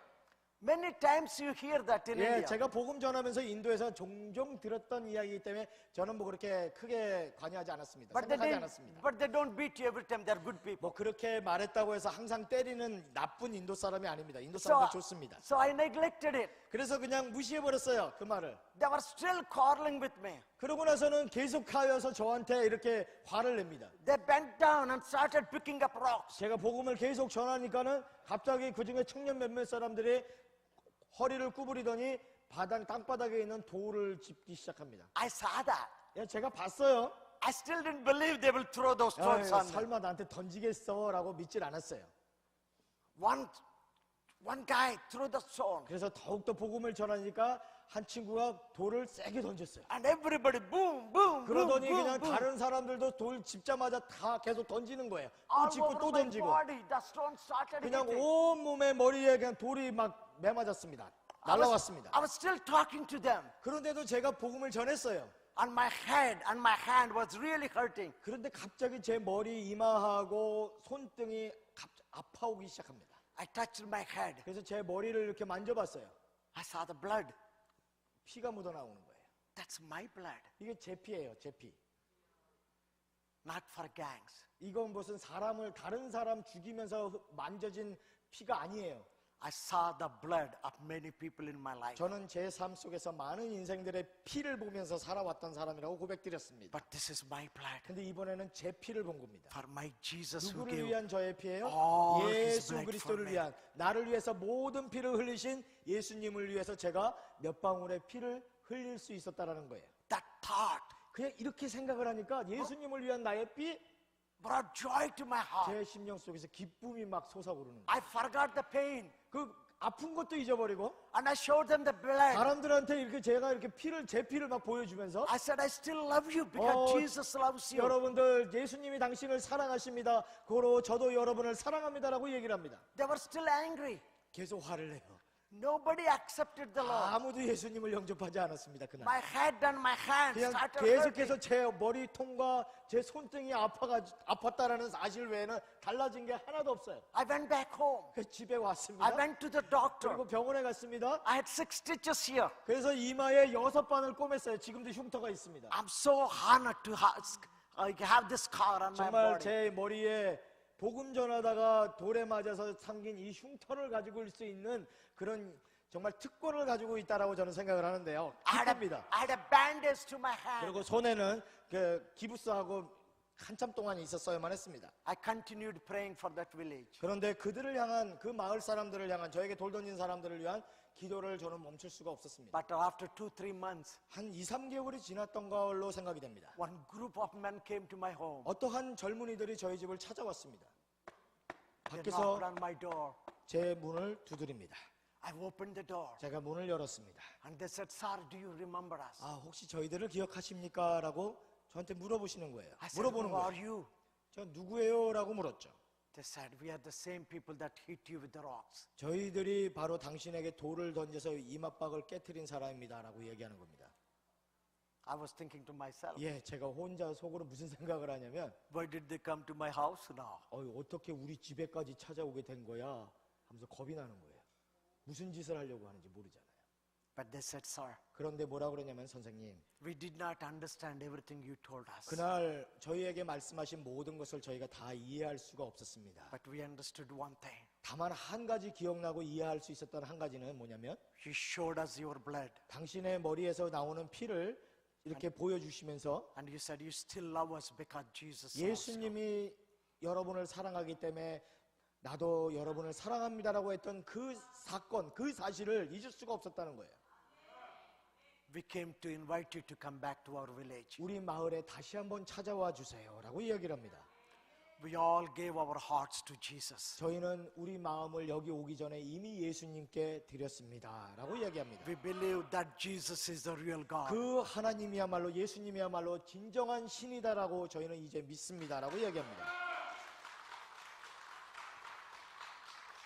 Many times you hear that in India. 제가 복음 전하면서 인도에서 종종 들었던 이야기이기 때문에 저는 뭐 그렇게 크게 관여하지 않았습니다. 생각하지 않았습니다. But they don't beat you every time. They're good people. 뭐 그렇게 말했다고 해서 항상 때리는 나쁜 인도 사람이 아닙니다. 인도 사람들 좋습니다. So I neglected it. 그래서 그냥 무시해버렸어요. 그 말을. They were still quarreling with me. 그러고 나서는 계속하여서 저한테 이렇게 화를 냅니다. They bent down and started picking up rocks. 제가 복음을 계속 전하니까는 갑자기 그중에 청년 몇몇 사람들이 허리를 구부리더니 땅바닥에 있는 돌을 짚기 시작합니다. I saw that. 제가 봤어요. I still didn't believe they will throw those stones on me. 설마 나한테 던지겠어라고 믿질 않았어요. One guy threw the stone. 그래서 더욱더 복음을 전하니까 한 친구가 돌을 세게 던졌어요. And everybody boom, boom, boom, 그러더니 boom, 그냥 boom. 다른 사람들도 돌 짚자마자 다 계속 던지는 거예요. 또 All 짚고 over 또 my 던지고. body, the stone started 그냥 hitting. 온 몸에 머리에 그냥 돌이 막 매맞았습니다. 날라왔습니다. I was still talking to them. 그런데도 제가 복음을 전했어요. And my head and my hand was really hurting. 그런데 갑자기 제 머리 이마하고 손등이 아파오기 시작합니다. I touched my head. 그래서 제 머리를 이렇게 만져봤어요. I saw the blood. 피가 묻어나오는 거예요. That's my blood, 이게 제 피예요, 제 피. not for gangs. 이건 무슨 다른 사람 죽이면서 만져진 피가 아니에요. I saw the blood of many people in my life. 저는 제 삶 속에서 많은 인생들의 피를 보면서 살아왔던 사람이라고 고백드렸습니다. But this is my blood 근데 이번에는 제 피를 본 겁니다. for my Jesus who 누구를 gave. 위한 저의 피예요? all his 예수 blood 그리스도를 for me. 위한, 나를 위해서 모든 피를 흘리신 예수님을 위해서 제가 몇 방울의 피를 흘릴 수 있었다라는 거예요. That thought 그냥 이렇게 생각을 하니까 예수님을 위한 나의 피, brought joy to my heart. 제 심령 속에서 기쁨이 막 솟아오르는 거예요. I forgot the pain. 그 아픈 것도 잊어버리고 And I showed them the blood. 사람들한테 이렇게 제가 이렇게 제 피를 막 보여주면서 I said, I still love you because Jesus loves you. 여러분들 예수님이 당신을 사랑하십니다. 그로 저도 여러분을 사랑합니다라고 얘기를 합니다. They were still angry. 계속 화를 내요. Nobody accepted the Lord. 아무도 예수님을 영접하지 않았습니다. 그날. My head and my hands 그냥 started 계속해서 hurting. 제 머리통과 제 손등이 아팠다라는 사실 외에는 달라진 게 하나도 없어요. I went back home. 그래서 집에 왔습니다. I went to the doctor. 그리고 병원에 갔습니다. I had 6 stitches here. 그래서 이마에 6반을 꿰맸어요. 지금도 흉터가 있습니다. I'm so honored to have this scar on my 정말 body. 제 머리에 복음 전하다가 돌에 맞아서 생긴 이 흉터를 가지고 올 수 있는 그런 정말 특권을 가지고 있다라고 저는 생각을 하는데요. 기쁩니다. I had a bandage to my hand. 그리고 손에는 그 기부스하고 한참 동안 있었어야만 했습니다. I continued praying for that village. 그런데 그들을 향한, 그 마을 사람들을 향한, 저에게 돌 던진 사람들을 위한 기도를 저는 멈출 수가 없었습니다. But after 2-3 months, 한 2-3개월이 지났던 걸로 생각이 됩니다. one group of men came to my home. 어떠한 젊은이들이 저희 집을 찾아왔습니다. They 밖에서 knocked on my door. 제 문을 두드립니다. I opened the door. 제가 문을 열었습니다. And they said, Sir, do you remember us? 아, 혹시 저희들을 기억하십니까? 라고 저한테 물어보시는 거예요. I said, 물어보는 who are 거예요. you? 저 누구예요? 라고 물었죠. They said, we are the same people that hit you with the rocks. 저희들이 바로 당신에게 돌을 던져서 이맛박을 깨트린 사람입니다. 라고 얘기하는 겁니다. I was thinking to myself, 예, 제가 혼자 속으로 무슨 생각을 하냐면 why did they come to my house now? 어떻게 우리 집에까지 찾아오게 된 거야? 하면서 겁이 나는 거예요. 무슨 짓을 하려고 하는지 모르잖아요. But they said, Sir, 그런데 뭐라 그러냐면, 선생님, we did not understand everything you told us. 그날 저희에게 말씀하신 모든 것을 저희가 다 이해할 수가 없었습니다. But we understood one thing. 다만 한 가지 기억나고 이해할 수 있었던 한 가지는 뭐냐면, You showed us your blood. 당신의 머리에서 나오는 피를 이렇게 보여주시면서 And you said you still love us because Jesus loves you. 예수님이 여러분을 사랑하기 때문에 나도 여러분을 사랑합니다라고 했던 그 사건, 그 사실을 잊을 수가 없었다는 거예요. We came to invite you to come back to our village. 우리 마을에 다시 한번 찾아와 주세요라고 이야기를 합니다. We all gave our hearts to Jesus. 저희는 우리 마음을 여기 오기 전에 이미 예수님께 드렸습니다라고 이야기합니다. We believe that Jesus is the real God. 그 하나님이야말로, 예수님이야말로 진정한 신이다라고 저희는 이제 믿습니다라고 이야기합니다.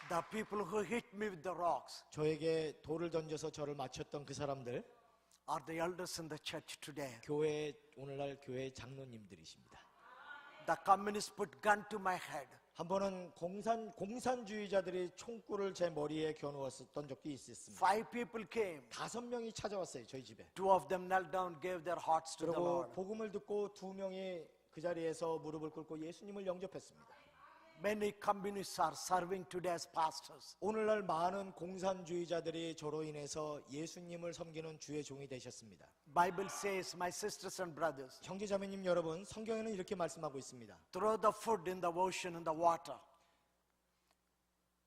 The people who hit me with the rocks 저에게 돌을 던져서 저를 맞췄던 그 사람들, are the elders in the church today. 오늘날 교회 장로님들이십니다. The communists put gun to my head. 한 번은 공산주의자들이 총구를 제 머리에 겨누었던 적도 있었습니다. 5 people came. 5명이 찾아왔어요, 저희 집에. 2 of them knelt down, gave their hearts to the 그리고 Lord. 복음을 듣고 2명이 그 자리에서 무릎을 꿇고 예수님을 영접했습니다. Many communists are serving today as pastors. 오늘날 많은 공산주의자들이 저로 인해서 예수님을 섬기는 주의 종이 되셨습니다. Bible says, my sisters and brothers, 형제자매님 여러분, 성경에는 이렇게 말씀하고 있습니다. throw the food in the ocean in the water.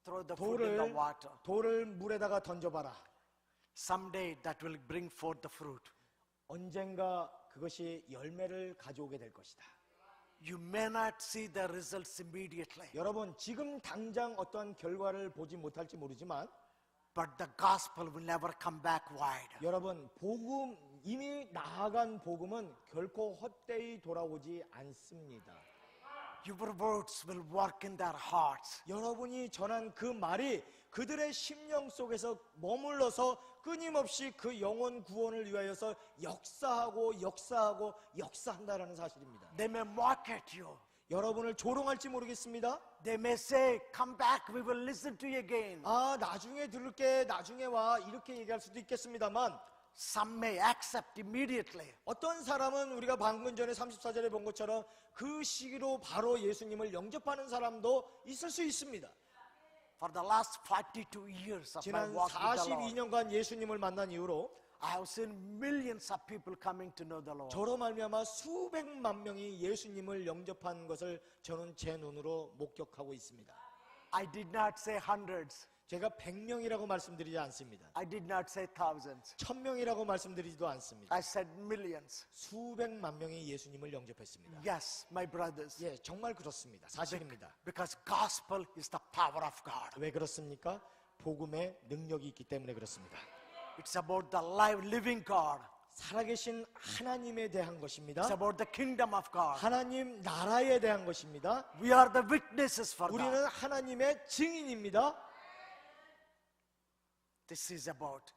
Throw the food in the water. 돌을 물에다가 던져봐라. Someday that will bring forth the fruit. 언젠가 그것이 열매를 가져오게 될 것이다. You may not see the results immediately, 여러분, 지금 당장 어떠한 결과를 보지 못할지 모르지만 but the gospel will never come back wide. 여러분, 복음, 이미 나아간 복음은 결코 헛되이 돌아오지 않습니다. Your words will work in their hearts. 여러분이 전한 그 말이 그들의 심령 속에서 머물러서 끊임없이 그 영혼 구원을 위하여서 역사하고 역사하고 역사한다라는 사실입니다. They may mock at you. 여러분을 조롱할지 모르겠습니다. They may say, come back, we will listen to you again. 아, 나중에 들을게, 나중에 와, 이렇게 얘기할 수도 있겠습니다만 Some may accept immediately. 어떤 사람은 우리가 방금 전에 34절에 본 것처럼 그 시기로 바로 예수님을 영접하는 사람도 있을 수 있습니다. For the last 42 years of my 지난 walk with the Lord, 42년간 예수님을 만난 이후로 I have seen millions of people coming to know the Lord. 저로 말미암아 수백만 명이 예수님을 영접한 것을 저는 제 눈으로 목격하고 있습니다. I did not say hundreds. 제가 100명이라고 말씀드리지 않습니다. I did not say thousands. 1000명이라고 말씀드리지도 않습니다. I said millions. 수백만 명이 예수님을 영접했습니다. Yes, my brothers. 예, 정말 그렇습니다. 사실입니다. Because gospel is the power of God. 왜 그렇습니까? 복음의 능력이 있기 때문에 그렇습니다. It's about the live living God. 살아계신 하나님에 대한 것입니다. It's about the kingdom of God. 하나님 나라에 대한 것입니다. We are the witnesses for God. 우리는 하나님의 증인입니다. This is about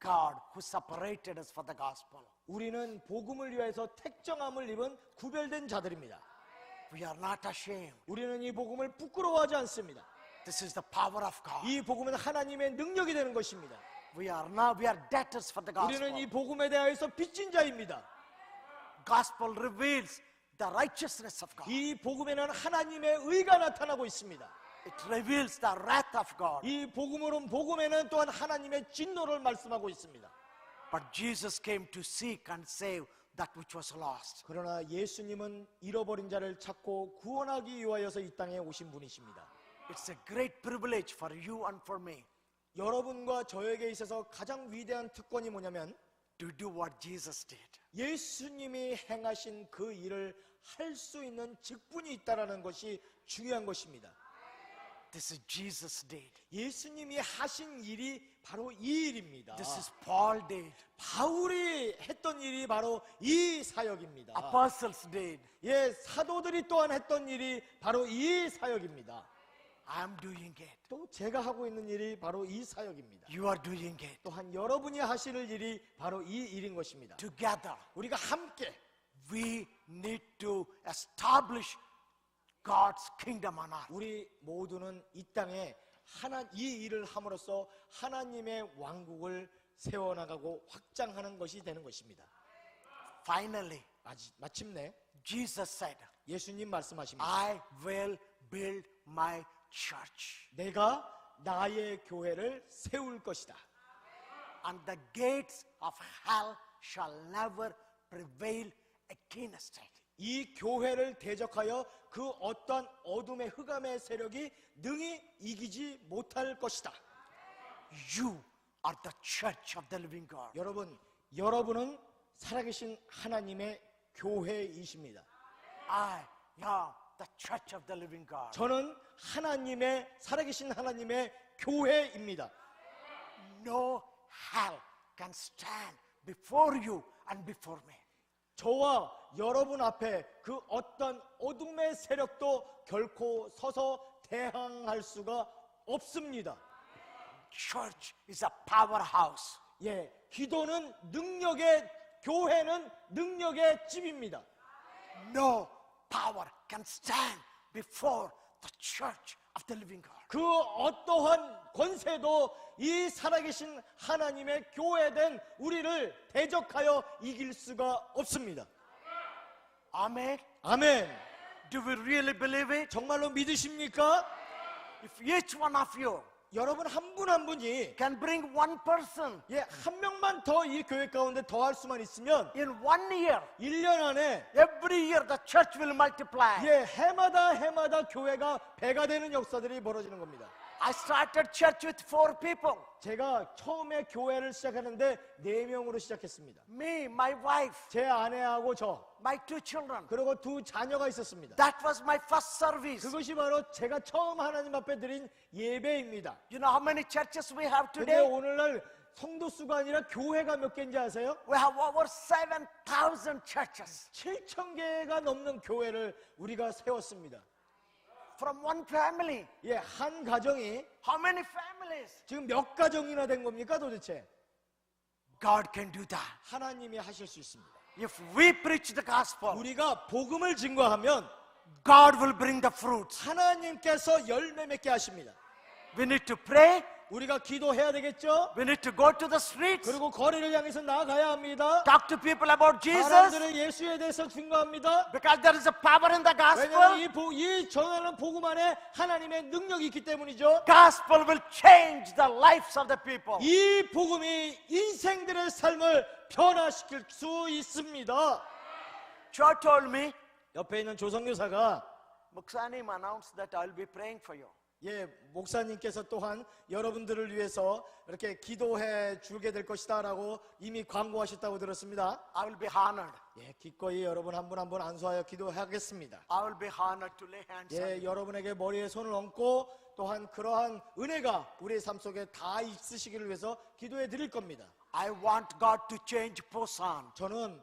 God who separated us for the gospel. 우리는 복음을 위해서 택정함을 입은 구별된 자들입니다. We are not ashamed. 우리는 이 복음을 부끄러워하지 않습니다. This is the power of God. 이 복음은 하나님의 능력이 되는 것입니다. We are debtors for the 우리는 이 gospel. 복음에 대하여서 빚진 자입니다. Gospel reveals the righteousness of God. 이 복음에는 하나님의 의가 나타나고 있습니다. It reveals the wrath of God. 이 복음에는 또한 하나님의 진노를 말씀하고 있습니다. But Jesus came to seek and save that which was lost. 그러나 예수님은 잃어버린 자를 찾고 구원하기 위하여서 이 땅에 오신 분이십니다. It's a great privilege for you and for me 여러분과 저에게 있어서 가장 위대한 특권이 뭐냐면 to do what Jesus did. 예수님이 행하신 그 일을 할 수 있는 직분이 있다라는 것이 중요한 것입니다. This is Jesus did. 예수님이 하신 일이 바로 이 일입니다. This is Paul did. 바울이 했던 일이 바로 이 사역입니다. Apostles did. 예, 사도들이 또한 했던 일이 바로 이 사역입니다. I am doing it. 또 제가 하고 있는 일이 바로 이 사역입니다. You are doing it. 또한 여러분이 하실 일이 바로 이 일인 것입니다. Together, 우리가 함께 we need to establish God's kingdom on earth. 우리 모두는 이 땅에 이 일을 함으로써 하나님의 왕국을 세워나가고 확장하는 것이 되는 것입니다. Finally, 마침내 Jesus said, 예수님 말씀하십니다. I will build my church. 내가 나의 교회를 세울 것이다. And the gates of hell shall never prevail against it. 이 교회를 대적하여 그 어떤 어둠의 흑암의 세력이 능히 이기지 못할 것이다. You are the church of the living God. 여러분은 살아계신 하나님의 교회이십니다. I am the church of the living God. 저는 살아계신 하나님의 교회입니다. No hell can stand before you and before me. 저와 여러분 앞에 그 어떤 어둠의 세력도 결코 서서 대항할 수가 없습니다. Church is a powerhouse. 예, 기도는 교회는 능력의 집입니다. No power can stand before the church of the living God. 그 어떠한 권세도 이 살아계신 하나님의 교회된 우리를 대적하여 이길 수가 없습니다. Amen. 아멘. Do we really believe it? 정말로 믿으십니까? If each one of you 여러분 한 분 한 분이 can bring one person 한 명만 더 이 교회 가운데 더할 수만 있으면 in 1 year, 1년 안에 every year the church will multiply. 해마다 교회가 배가 되는 역사들이 벌어지는 겁니다. I started church with 4 people. 제가 처음에 교회를 시작하는데 4명으로 시작했습니다. Me, my wife, 제 아내하고 저, my 2 children. 그리고 2 자녀가 있었습니다. That was my first service. 그것이 바로 제가 처음 하나님 앞에 드린 예배입니다. You know how many churches we have 근데 today? 오늘날 성도 수가 아니라 교회가 몇 개인지 아세요? We have over 7,000 churches. 7,000개가 넘는 교회를 우리가 세웠습니다. From one family. 예, 한 가정이 How many families? 지금 몇 가정이나 된 겁니까 도대체? God can do that. 하나님이 하실 수 있습니다. If we preach the gospel, 우리가 복음을 증거하면 God will bring the fruits. 하나님께서 열매 맺게 하십니다. We need to pray. 우리가 기도해야 되겠죠? We need to go to the streets. 그리고 거리를 향해서 나가야 합니다. Talk to people about Jesus. 사람들은 예수에 대해서 증거합니다. Because there is a power in the 왜냐하면 gospel. 이 전하는 복음 안에 하나님의 능력이 있기 때문이죠. Gospel will change the lives of the people. 이 복음이 인생들의 삶을 변화시킬 수 있습니다. Joe told me, 옆에 있는 조성교사가 Muksanim announced that I'll be praying for you. 예, 목사님께서 또한 여러분들을 위해서 이렇게 기도해 주게 될 것이다라고 이미 광고하셨다고 들었습니다. I will be honored. 예, 기꺼이 여러분 한 분 한 분 안수하여 기도하겠습니다. I will be honored to lay hands on 예, you. 여러분에게 머리에 손을 얹고 또한 그러한 은혜가 우리의 삶 속에 다 있으시기를 위해서 기도해 드릴 겁니다. I want God to change Busan. 저는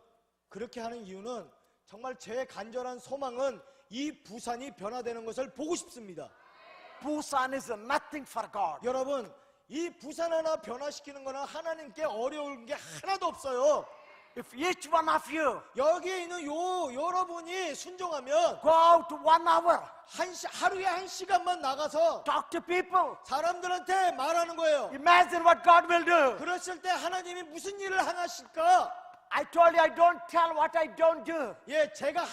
그렇게 하는 이유는 정말 제 간절한 소망은 이 부산이 변화되는 것을 보고 싶습니다. Busan is nothing for God. 여러분, 이 부산 하나 변화시키는 거는 하나님께 어려운 게 하나도 없어요. If each one of you 여기에 있는 여러분이 순종하면 go out 1 hour, 하루에 1시간만 나가서 talk to people, 사람들한테 말하는 거예요. imagine what God will do. 그랬을 때 하나님이 무슨 일을 행하실까? I told you I don't tell what I don't do. 예, 제가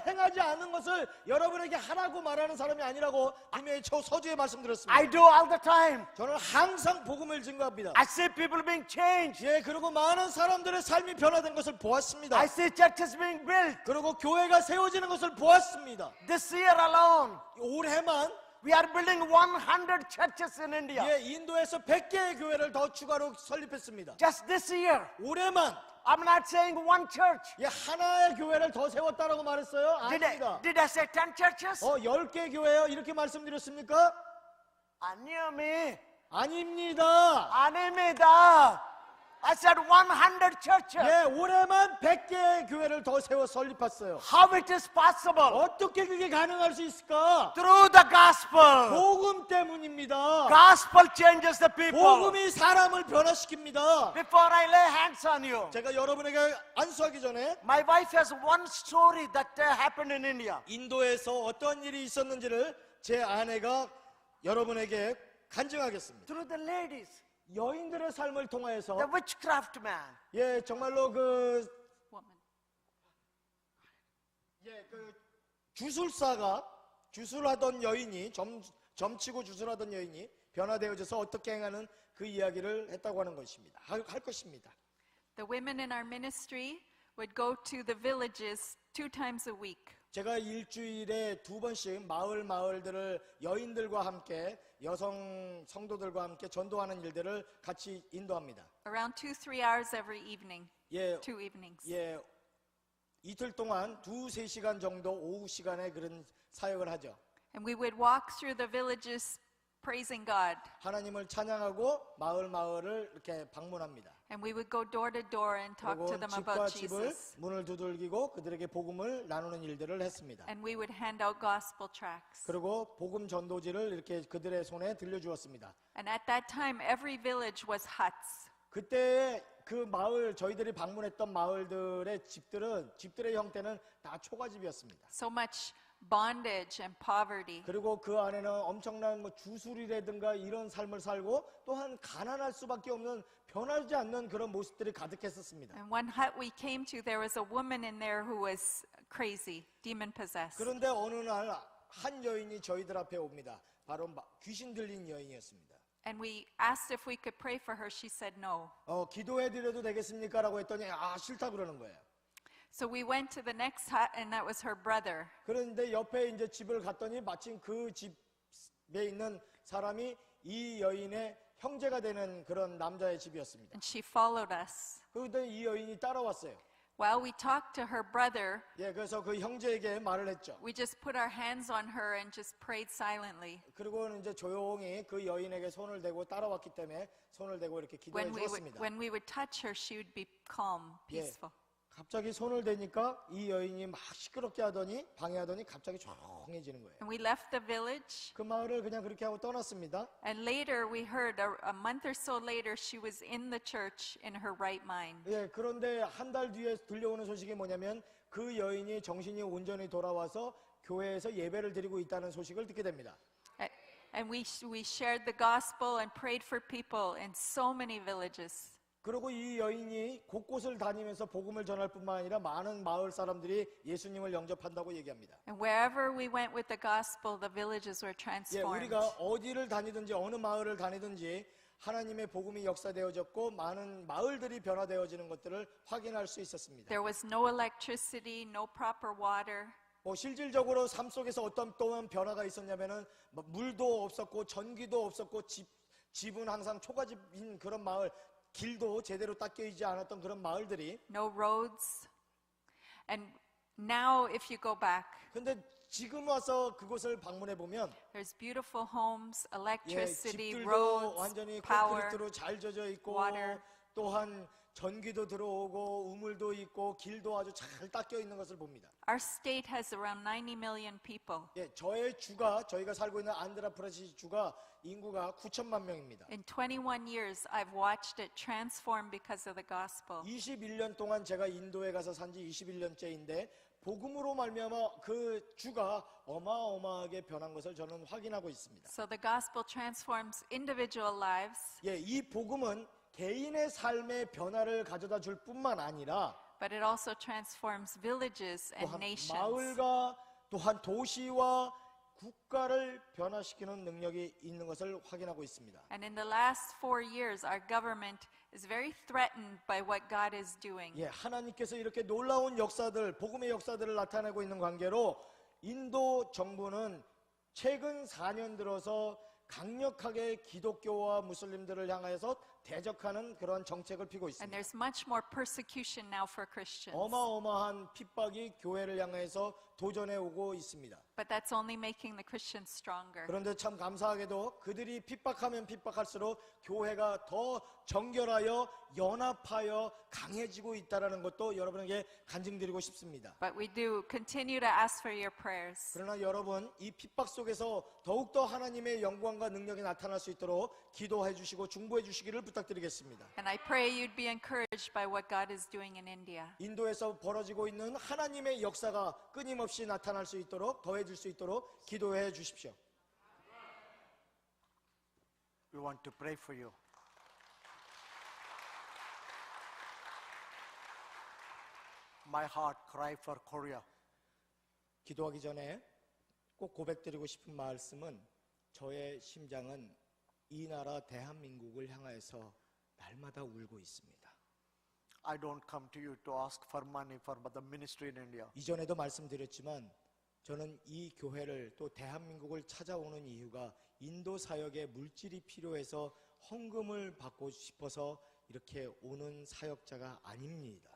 행하지 않은 것을 여러분에게 하라고 말하는 사람이 아니라고 분명히 서두에 말씀드렸습니다. I do all the time. 저는 항상 복음을 증거합니다. I see people being changed. 예, 그리고 많은 사람들의 삶이 변화된 것을 보았습니다. I see churches being built. 그리고 교회가 세워지는 것을 보았습니다. This year alone, 올해만 we are building 100 churches in India. 예, 인도에서 100개의 교회를 더 추가로 설립했습니다. Just this year. 올해만 I'm not saying one church. 예, 하나의 교회를 더 세웠다라고 말했어요? 아닙니다. Did I say 10 churches? 10개 교회요? 이렇게 말씀드렸습니까? 아니요, 아닙니다. 아닙니다. I said 100 churches. 예, 올해만 100개의 교회를 더 세워 설립했어요. How it is possible? 어떻게 그게 가능할 수 있을까? Through the gospel. 복음 때문입니다. Gospel changes the people. 복음이 사람을 변화시킵니다. Before I lay hands on you, 제가 여러분에게 안수하기 전에 my wife has one story that happened in India. 인도에서 어떤 일이 있었는지를 제 아내가 여러분에게 간증하겠습니다. Through the ladies, 여인들의 삶을 통하여서 the witchcraft man. 예, 정말로 그 주술사가 주술하던 여인이 점치고 주술하던 여인이 변화되어져서 어떻게 행하는 그 이야기를 했다고 하는 것입니다. 할 것입니다. The women in our ministry would go to the villages 2 times a week. 제가 일주일에 2번씩 마을들을 여인들과 함께 여성 성도들과 함께 전도하는 일들을 같이 인도합니다. Around 2-3 hours every evening. 예, 2 evenings. 예, 이틀 동안 2-3시간 정도 오후 시간에 그런 사역을 하죠. And we would walk through the villages praising God. 하나님을 찬양하고 마을을 이렇게 방문합니다. And we would go door to door and talk to 그리고 them 집과 about 집을 Jesus. 문을 두들기고 그들에게 복음을 나누는 일들을 했습니다. And we would hand out gospel tracts. 그리고 복음 전도지를 이렇게 그들의 손에 들려주었습니다. And at that time, every village was huts. 그때 그 마을 저희들이 방문했던 마을들의 집들의 형태는 다 초가집이었습니다. So much bondage and poverty. 그리고 그 안에는 엄청난 주술이라든가 이런 삶을 살고 또한 가난할 수밖에 없는 변하지 않는 그런 모습들이 가득했었습니다. And one hut we came to, there was a woman in there who was crazy, demon possessed. 그런데 어느 날 한 여인이 저희들 앞에 옵니다. 바로 귀신 들린 여인이었습니다. And we asked if we could pray for her. She said no. 기도해 드려도 되겠습니까? 라고 했더니 싫다 그러는 거예요. So we went to the next hut, and that was her brother. 그런데 옆에 이제 집을 갔더니 마침 그 집에 있는 사람이 이 여인의 형제가 되는 그런 남자의 집이었습니다. And she followed us. 그런데 이 여인이 따라왔어요. While we talked to her brother, 예, 그래서 그 형제에게 말을 했죠. we just put our hands on her and just prayed silently. 그리고는 이제 조용히 그 여인에게 손을 대고 따라왔기 때문에 손을 대고 이렇게 기도해 주었습니다. When we would touch her, she would be calm, 예, peaceful. 갑자기 손을 대니까 이 여인이 막 시끄럽게 하더니 방해하더니 갑자기 조용해지는 거예요. And we left the village. 그 마을을 그냥 그렇게 하고 떠났습니다. And later we heard, a month or so later, she was in the church in her right mind. 예, 그런데 한 달 뒤에 들려오는 소식이 뭐냐면 그 여인이 정신이 온전히 돌아와서 교회에서 예배를 드리고 있다는 소식을 듣게 됩니다. And we shared the gospel and prayed for people in so many villages. 그리고 이 여인이 곳곳을 다니면서 복음을 전할 뿐만 아니라 많은 마을 사람들이 예수님을 영접한다고 얘기합니다. And wherever we went with the gospel, the villages were 예, transformed. 우리가 어디를 다니든지 어느 마을을 다니든지 하나님의 복음이 역사되어졌고 많은 마을들이 변화되어지는 것들을 확인할 수 있었습니다. There was no electricity, no proper water. 실질적으로 삶 속에서 어떤 또한 변화가 있었냐면은 물도 없었고 전기도 없었고 집은 항상 초가집인 그런 마을, 길도 제대로 닦여지지 않았던 그런 마을들이. No roads. And now if you go back, 근데 지금 와서 그곳을 방문해 보면 there's beautiful homes, 예, electricity, 집들도 roads, 완전히 power. 콘크리트로 잘 져져 있고 water. 또한 전기도 들어오고 우물도 있고 길도 아주 잘 닦여 있는 것을 봅니다. Our state has around 90 million people. 예, 저희가 살고 있는 안드라프라시 주가 인구가 9천만 명입니다. In 21 years, I've watched it transform because of the gospel. 21년 동안 제가 인도에 가서 산지 21년째인데 복음으로 말미암아 그 주가 어마어마하게 변한 것을 저는 확인하고 있습니다. So the gospel transforms individual lives, 예, 이 복음은 개인의 삶의 변화를 가져다 줄 뿐만 아니라 but it also transforms villages and 또한 nations. 마을과 또한 도시와 국가를 변화시키는 능력이 있는 것을 확인하고 있습니다. And in the last 4 years, our government is very threatened by what God is doing. 예, 하나님께서 이렇게 놀라운 역사들, 복음의 역사들을 나타내고 있는 관계로 인도 정부는 최근 4년 들어서 강력하게 기독교와 무슬림들을 향해서 대적하는 그런 정책을 피고 And 있습니다. there's much more persecution now for Christians. 어마어마한 핍박이 교회를 향해서 도전해 오고 있습니다. But that's only making the Christians stronger. 그런데 참 감사하게도 그들이 핍박하면 핍박할수록 교회가 더 정결하여 연합하여 강해지고 있다는 것도 여러분에게 간증드리고 싶습니다. But we do continue to ask for your prayers. 그러나 여러분 이 핍박 속에서 더욱더 하나님의 영광과 능력이 나타날 수 있도록 기도해 주시고 중보해 주시기를 부탁드리겠습니다. And I pray you'd be encouraged by what God is doing in India. 인도에서 벌어지고 있는 하나님의 역사가 끊임없이 나타날 수 있도록 더해질 수 있도록 기도해 주십시오. We want to pray for you. My heart cry for Korea. 기도하기 전에 꼭 고백드리고 싶은 말씀은 저의 심장은 이 나라 대한민국을 향하여서 날마다 울고 있습니다. I don't come to you to ask for money for the ministry in India. 이전에도 말씀드렸지만 저는 이 교회를 또 대한민국을 찾아오는 이유가 인도 사역에 물질이 필요해서 헌금을 받고 싶어서 이렇게 오는 사역자가 아닙니다.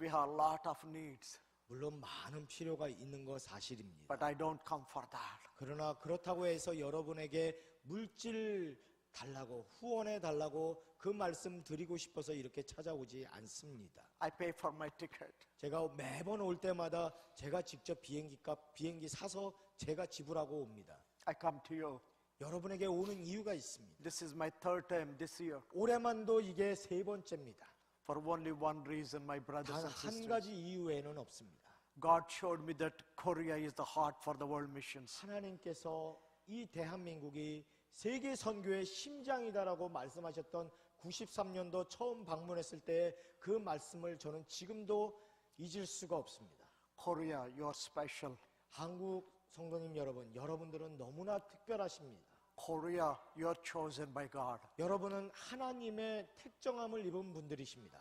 We have a lot of needs, 물론 많은 필요가 있는 거 사실입니다. but I don't come for that. 그러나 그렇다고 해서 여러분에게 물질 달라고 후원해 달라고 그 말씀 드리고 싶어서 이렇게 찾아오지 않습니다. I pay for my ticket. 제가 매번 올 때마다 제가 직접 비행기 사서 제가 지불하고 옵니다. I come to you. 여러분에게 오는 이유가 있습니다. This is my third time this year. 올해만도 이게 세 번째입니다. For only one reason, my brothers 단 and 한 sisters. 가지 이유에는 없습니다. God showed me that Korea is the heart for the world missions. 하나님께서 이 대한민국이 세계 선교의 심장이다라고 말씀하셨던 93년도 처음 방문했을 때 그 말씀을 저는 지금도 잊을 수가 없습니다. Korea, you're special. 한국 성도님 여러분, 여러분들은 너무나 특별하십니다. Korea, you're chosen by God. 여러분은 하나님의 특정함을 입은 분들이십니다.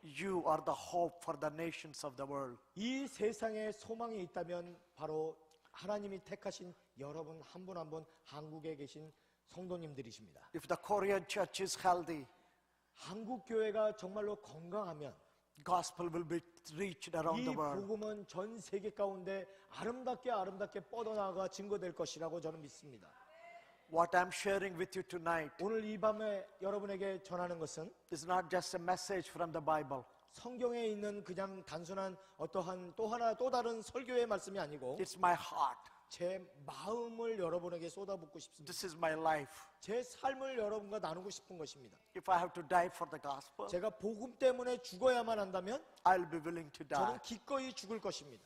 You are the hope for the nations of the world. 이 세상에 소망이 있다면 바로 하나님이 택하신 여러분 한 분 한 분 한국에 계신 성도님들이십니다. If the Korean church is healthy, 한국 교회가 정말로 건강하면 gospel will be reached around 이 the world. 복음은 전 세계 가운데 아름답게 뻗어나가 증거될 것이라고 저는 믿습니다. What I'm sharing with you tonight 오늘 이 밤에 여러분에게 전하는 것은 is not just a message from the Bible. 성경에 있는 그냥 단순한 어떠한 또 다른 설교의 말씀이 아니고 It's my heart. 제 마음을 여러분에게 쏟아붓고 싶습니다. This is my life. 제 삶을 여러분과 나누고 싶은 것입니다. If I have to die for the gospel, 제가 복음 때문에 죽어야만 한다면 I'll be willing to die. 저는 기꺼이 죽을 것입니다.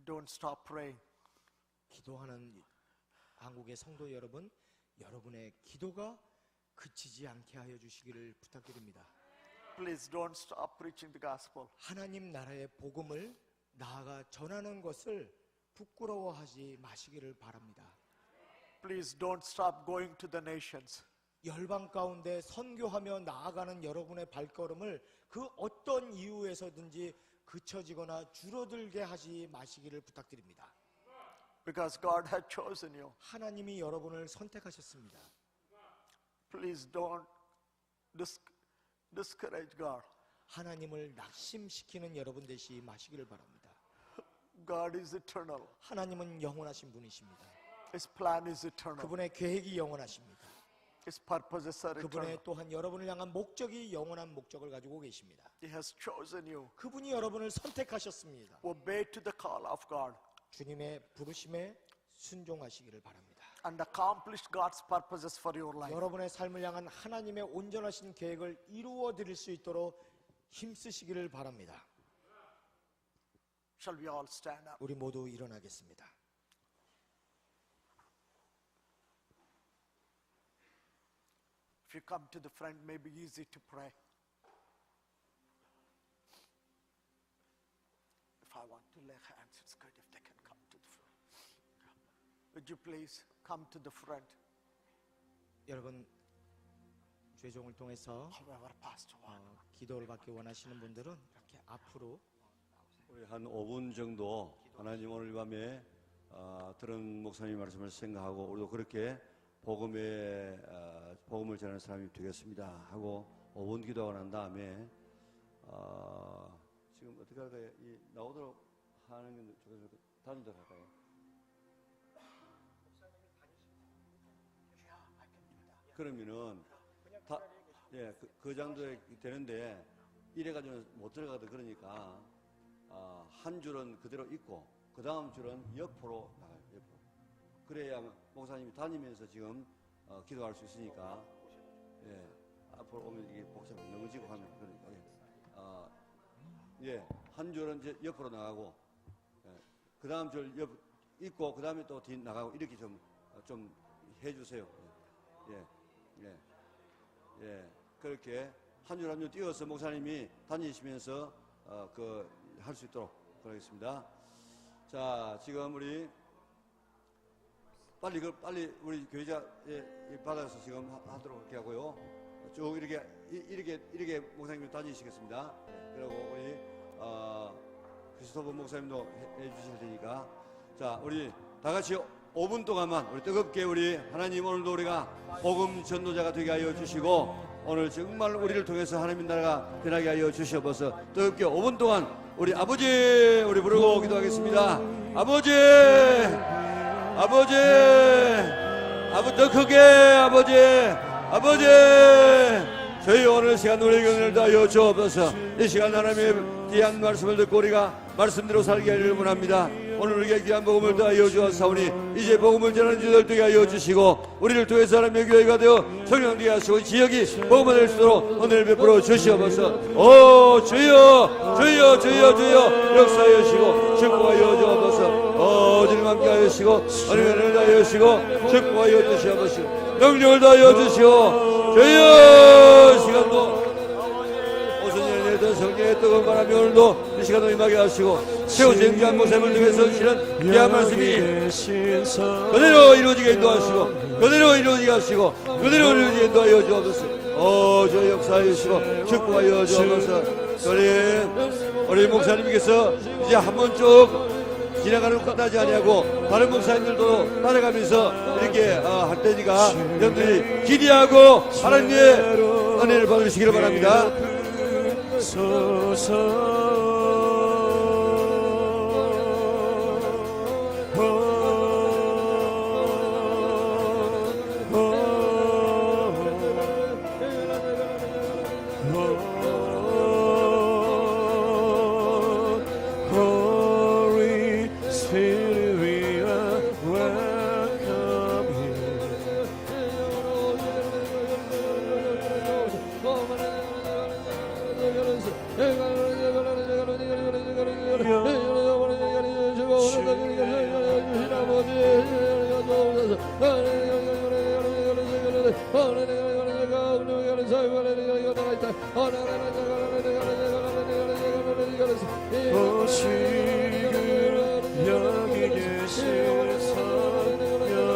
Don't stop praying. 기도하는 한국의 성도 여러분, 여러분의 기도가 그치지 않게 하여 주시기를 부탁드립니다. Please don't stop preaching the gospel. 하나님 나라의 복음을 나아가 전하는 것을 부끄러워하지 마시기를 바랍니다. Please don't stop going to the nations. 열방 가운데 선교하며 나아가는 여러분의 발걸음을 그 어떤 이유에서든지 그쳐지거나 줄어들게 하지 마시기를 부탁드립니다. Because God has chosen you. 하나님이 여러분을 선택하셨습니다. Please don't discourage God. 하나님을 낙심시키는 여러분 되시 마시기를 바랍니다. God is eternal. 하나님은 영원하신 분이십니다. His plan is eternal. 그분의 계획이 영원하십니다. His purposes are eternal. 그분의 또한 여러분을 향한 목적이 영원한 목적을 가지고 계십니다. He has chosen you. 그분이 여러분을 선택하셨습니다. Obey to the call of God 주님의 부르심에 순종하시기를 바랍니다. and accomplish God's purposes for your life. 여러분의 삶을 향한 하나님의 온전하신 계획을 이루어 드릴 수 있도록 힘쓰시기를 바랍니다. Shall we all stand up? 우리 모두 일어나겠습니다. If you come to the front, it may be easy to pray. If I want to lay hands, it's good if they can come to the front. Would you please come to the front? 여러분 죄종을 통해서 However, Pastor one. 기도를 받기 원하시는 분들은 이렇게 앞으로 우리 한 5분 정도 하나님 오늘 밤에 들은 목사님 말씀을 생각하고 우리도 그렇게 복음을 전하는 사람이 되겠습니다 하고 5분 기도하고 난 다음에 지금 어떻게 할까요? 나오도록 하는 게 좋겠어요. 다른 데 갈까요? 그러면은 그 정도에 되는데 이래가지고는 못 들어가도 그러니까 한 줄은 그대로 있고 그 다음 줄은 옆으로 나가요. 옆으로. 그래야 목사님이 다니면서 지금 기도할 수 있으니까 앞으로 오면 이게 복잡해 넘어지고 하면 그러니까 한 줄은 이제 옆으로 나가고 그 다음 줄 옆 있고 그 다음에 또 뒤 나가고 이렇게 좀 해주세요. 그렇게 한 줄 한 줄 띄워서 목사님이 다니시면서 할 수 있도록 그러겠습니다. 자, 지금 우리 빨리 우리 교회자에 받아서 지금 하도록 그렇게 하고요. 쭉 이렇게 목사님이 다니시겠습니다. 그리고 우리 크리스토퍼 목사님도 해주실 테니까 자, 우리 다 같이 5분 동안만 우리 뜨겁게 우리 하나님 오늘도 우리가 복음 전도자가 되게 하여 주시고 오늘 정말 우리를 통해서 하나님 나라가 변하게 하여 주시옵소서. 뜨겁게 5분 동안 우리 아버지 우리 부르고 기도하겠습니다. 아버지 더 크게 아버지 저희 오늘 시간 우리 경륜을 다하여 주옵소서. 이 시간 하나님의 귀한 말씀을 듣고 우리가 말씀대로 살게 하기를 원합니다. 오늘 우리에게 귀한 복음을 다하여 주옵사오니 이제 복음을 전하는 자들 되게 하여 주시고 우리를 통해서 하나님의 교회가 되어 성령되게 하시고 지역이 복음을 낼 수 있도록 은혜를 베풀어 주시옵소서. 주여 역사하여 주시고 축복하여 주옵소서. 주님 함께 하여 주시고 은혜를 다하여 주시고 축복하여 주시옵소서. 능력을 다하여 주시오. 주여 시간도 성령의 뜨거운 바람이 오늘도 이 시간도 임하게 하시고 세우신 귀한 모습을 통해서 주시는 귀한 말씀이 그대로 이루어지게 인도하시고 그대로 이루어지게 하시고 그대로 이루어지게 인도하여 주옵소서. 저 역사해 주시고 축복하여 주옵소서. 우리 목사님께서 이제 한 번 쭉 지나가는 것 끝나지 아니하고 다른 목사님들도 따라가면서 이렇게 할 테니까 여러분들이 기대하고 하나님의 은혜를 받으시기를 바랍니다. Holy Spirit, we are welcome 오시길 여기 계신 성령님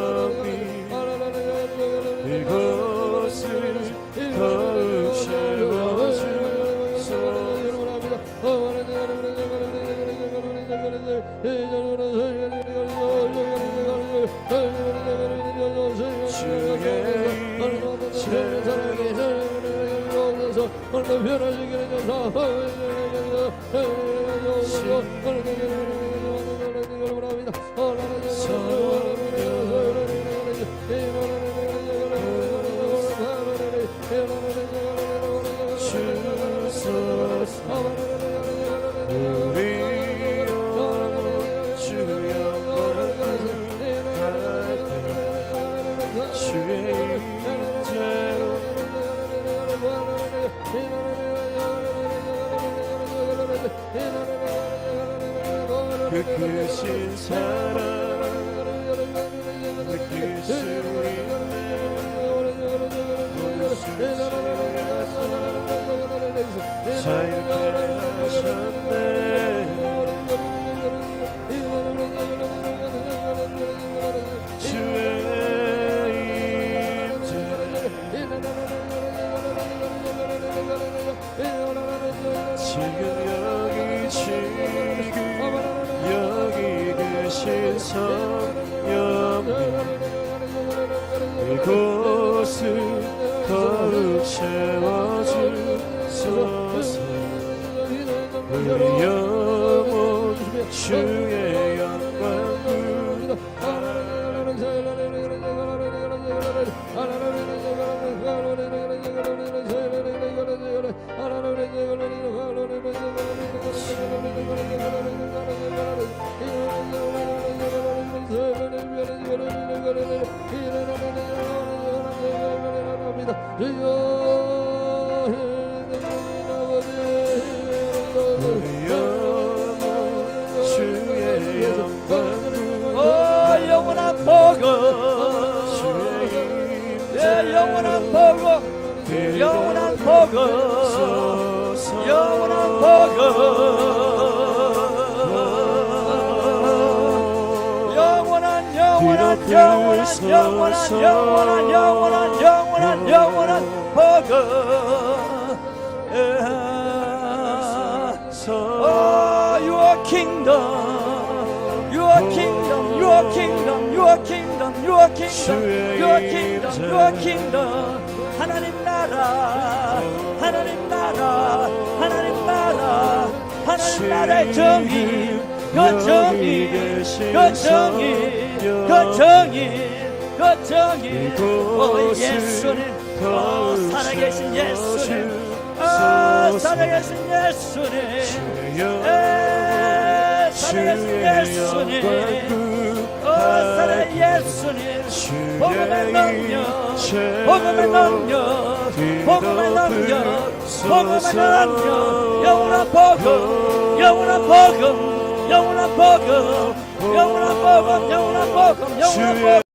이곳을 더욱 그 크신 사랑 느낄 수 있네 자유케 하셨네 주의 임재 지금 여기 계신 성령님 이곳을 더욱 채워주소서 우리 영혼 주의 영광 영원한 복음 영원한 복음 영원한 복음 영원한 복음 영원한 복음 Your kingdom Your kingdom, your kingdom, your kingdom, your kingdom, your kingdom, your kingdom. 하나님 나라, 하나님 나라, 하나님 나라, 하나님 나라의 정의, 그 정의, 그 정의, 그 정의, 그 정의. 오 예수님, 오 살아계신 예수님, 오 살아계신 예수님. 살아계신 예수님 살아 예수님 복음의 능력 복음의 능력 복음의 능력 복음의 능력 영원한 복음 영원한 복음 영원한 복음 영원한 복음 영원한 복음 영원한 복음